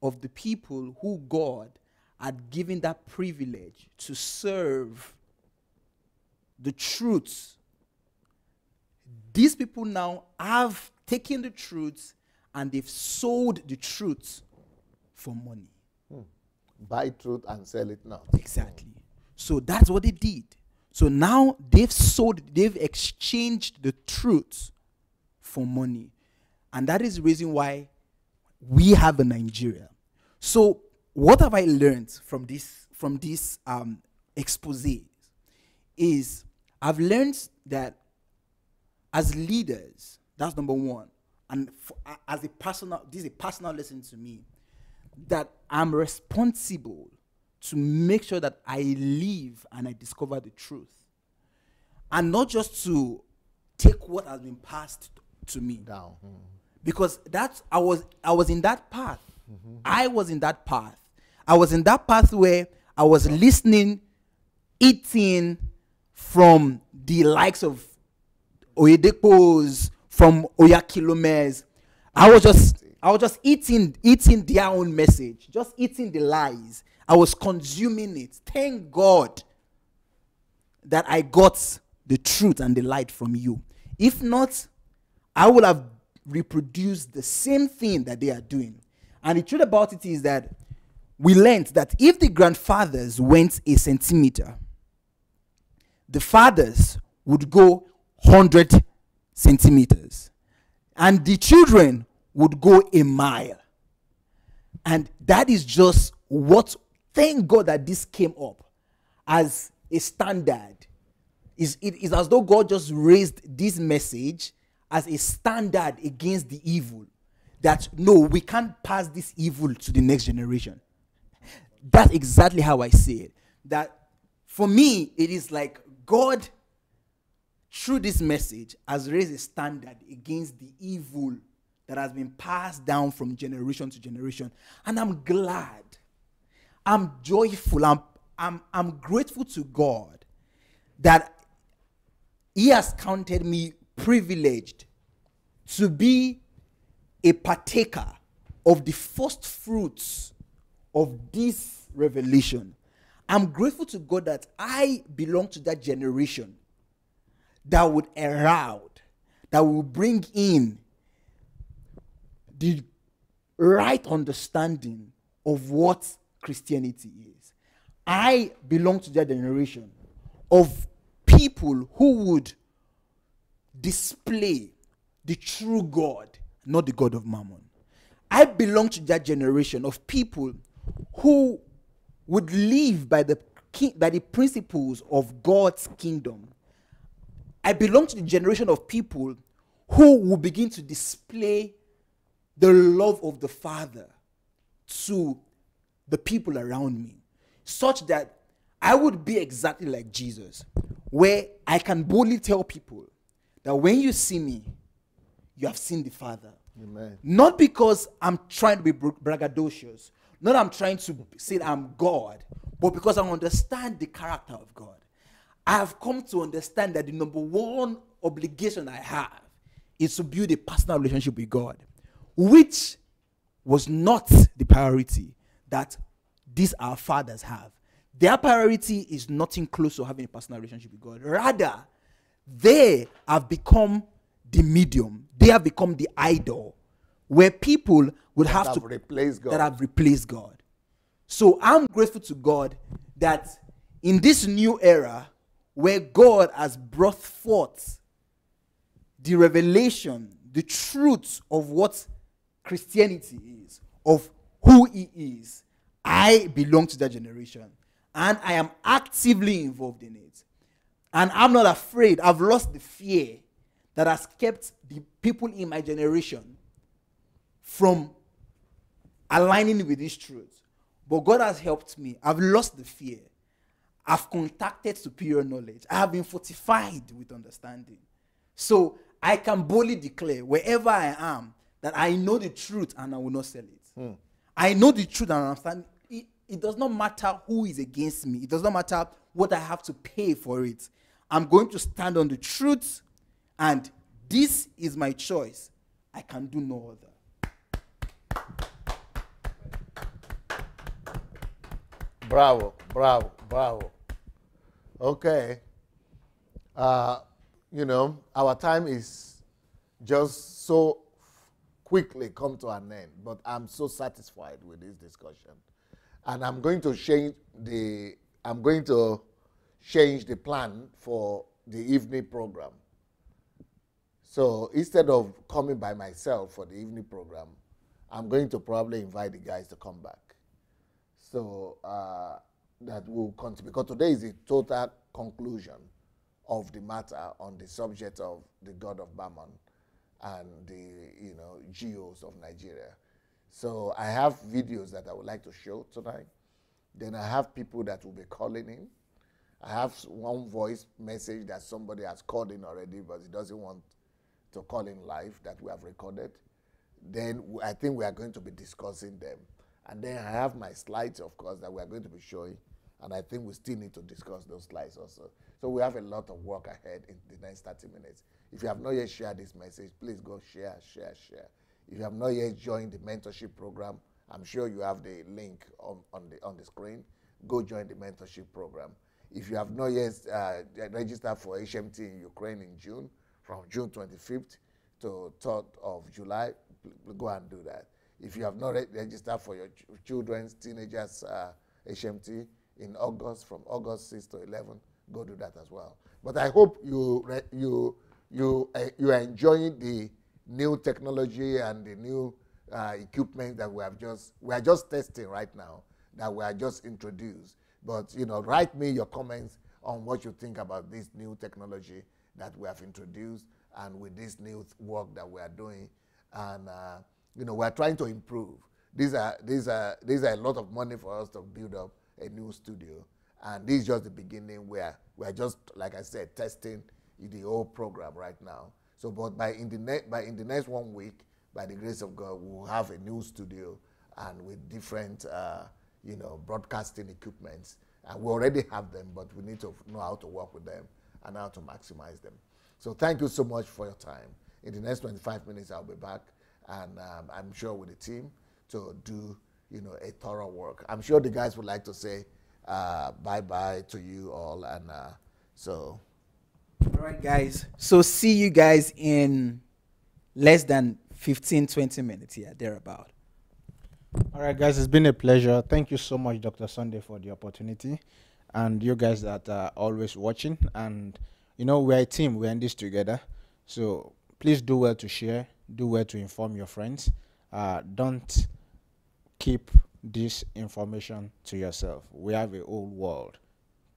Speaker 2: of the people who God had given that privilege to serve the truth. These people now have taken the truth and they've sold the truth for money.
Speaker 1: Buy truth and sell it now.
Speaker 2: Exactly. So that's what they did. So now they've exchanged the truth for money. And that is the reason why we have a Nigeria. So what have I learned from this expose is I've learned that as leaders, that's number one. And this is a personal lesson to me, that I'm responsible to make sure that I live and I discover the truth. And not just to take what has been passed to me.
Speaker 1: Down.
Speaker 2: Because I was in that path. I was in that path. I was in that path where I was listening, eating from the likes of Oyedekpo's, from Oyakilome's. I was just eating their own message, just eating the lies. I was consuming it. Thank God that I got the truth and the light from you. If not, I would have reproduced the same thing that they are doing. And the truth about it is that we learned that if the grandfathers went a centimeter, the fathers would go 100 centimeters. And the children would go a mile. And that is just what, thank God that this came up as a standard. It is as though God just raised this message as a standard against the evil. That no, we can't pass this evil to the next generation. That's exactly how I see it. That for me, it is like God, through this message, has raised a standard against the evil that has been passed down from generation to generation. And I'm glad. I'm joyful. I'm grateful to God that He has counted me privileged to be a partaker of the first fruits of this revelation. I'm grateful to God that I belong to that generation that would herald, that will bring in the right understanding of what Christianity is. I belong to that generation of people who would display the true God, not the God of Mammon. I belong to that generation of people who would live by the principles of God's kingdom. I belong to the generation of people who will begin to display the love of the Father to the people around me, such that I would be exactly like Jesus, where I can boldly tell people that when you see me, you have seen the Father.
Speaker 1: Amen.
Speaker 2: Not because I'm trying to be braggadocious, not I'm trying to say that I'm God, but because I understand the character of God. I have come to understand that the number one obligation I have is to build a personal relationship with God, which was not the priority that these our fathers have. Their priority is nothing close to having a personal relationship with God. Rather, they have become the medium. They have become the idol where people would have to
Speaker 1: replace God.
Speaker 2: That have replaced God. So I'm grateful to God that in this new era where God has brought forth the revelation, the truth of what Christianity is, of who He is, I belong to that generation. And I am actively involved in it. And I'm not afraid. I've lost the fear that has kept the people in my generation from aligning with this truth. But God has helped me. I've lost the fear. I've contacted superior knowledge. I have been fortified with understanding. So I can boldly declare wherever I am that I know the truth and I will not sell it. I know the truth and I understand. It does not matter who is against me. It does not matter what I have to pay for it. I'm going to stand on the truth, and this is my choice. I can do no other.
Speaker 1: Bravo, bravo, bravo. Okay. Our time is just so quickly come to an end, but I'm so satisfied with this discussion. And I'm going to change the plan for the evening program. So instead of coming by myself for the evening program, I'm going to probably invite the guys to come back. So that will continue, because today is the total conclusion of the matter on the subject of the God of Mammon and the GOs of Nigeria. So I have videos that I would like to show tonight. Then I have people that will be calling in. I have one voice message that somebody has called in already, but he doesn't want to call in live that we have recorded. Then I think we are going to be discussing them. And then I have my slides, of course, that we are going to be showing. And I think we still need to discuss those slides also. So we have a lot of work ahead in the next 30 minutes. If you have not yet shared this message, please go share. If you have not yet joined the mentorship program, I'm sure you have the link on the screen. Go join the mentorship program. If you have not yet registered for HMT in Ukraine in June, from June 25th to 3rd of July, go and do that. If you have not registered for your children's, teenagers HMT in August, from August 6th to 11th, go do that as well. But I hope you are enjoying the new technology and the new equipment that we are just testing right now, that we are just introduced. But write me your comments on what you think about this new technology that we have introduced and with this new work that we are doing. And we are trying to improve. These are a lot of money for us to build up a new studio, and this is just the beginning. Where we are just, like I said, testing the whole program right now. So, but by in the next 1 week, by the grace of God, we will have a new studio and with different broadcasting equipments. And we already have them, but we need to know how to work with them and how to maximize them. So thank you so much for your time. In the next 25 minutes, I'll be back, and I'm sure with the team to do a thorough work. I'm sure the guys would like to say bye-bye to you all, and so.
Speaker 2: All right, guys. So see you guys in less than 15-20 minutes here, thereabout.
Speaker 3: All right, guys, it's been a pleasure. Thank you so much, Dr. Sunday, for the opportunity, and you guys that are always watching. And we're a team. We're in this together. So please do well to share. Do well to inform your friends. Don't keep this information to yourself. We have a whole world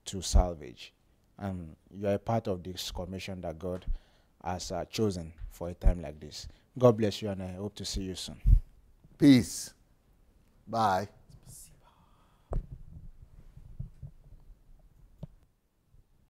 Speaker 3: to salvage, and you are a part of this commission that God has chosen for a time like this. God bless you, and I hope to see you soon.
Speaker 1: Peace. Bye.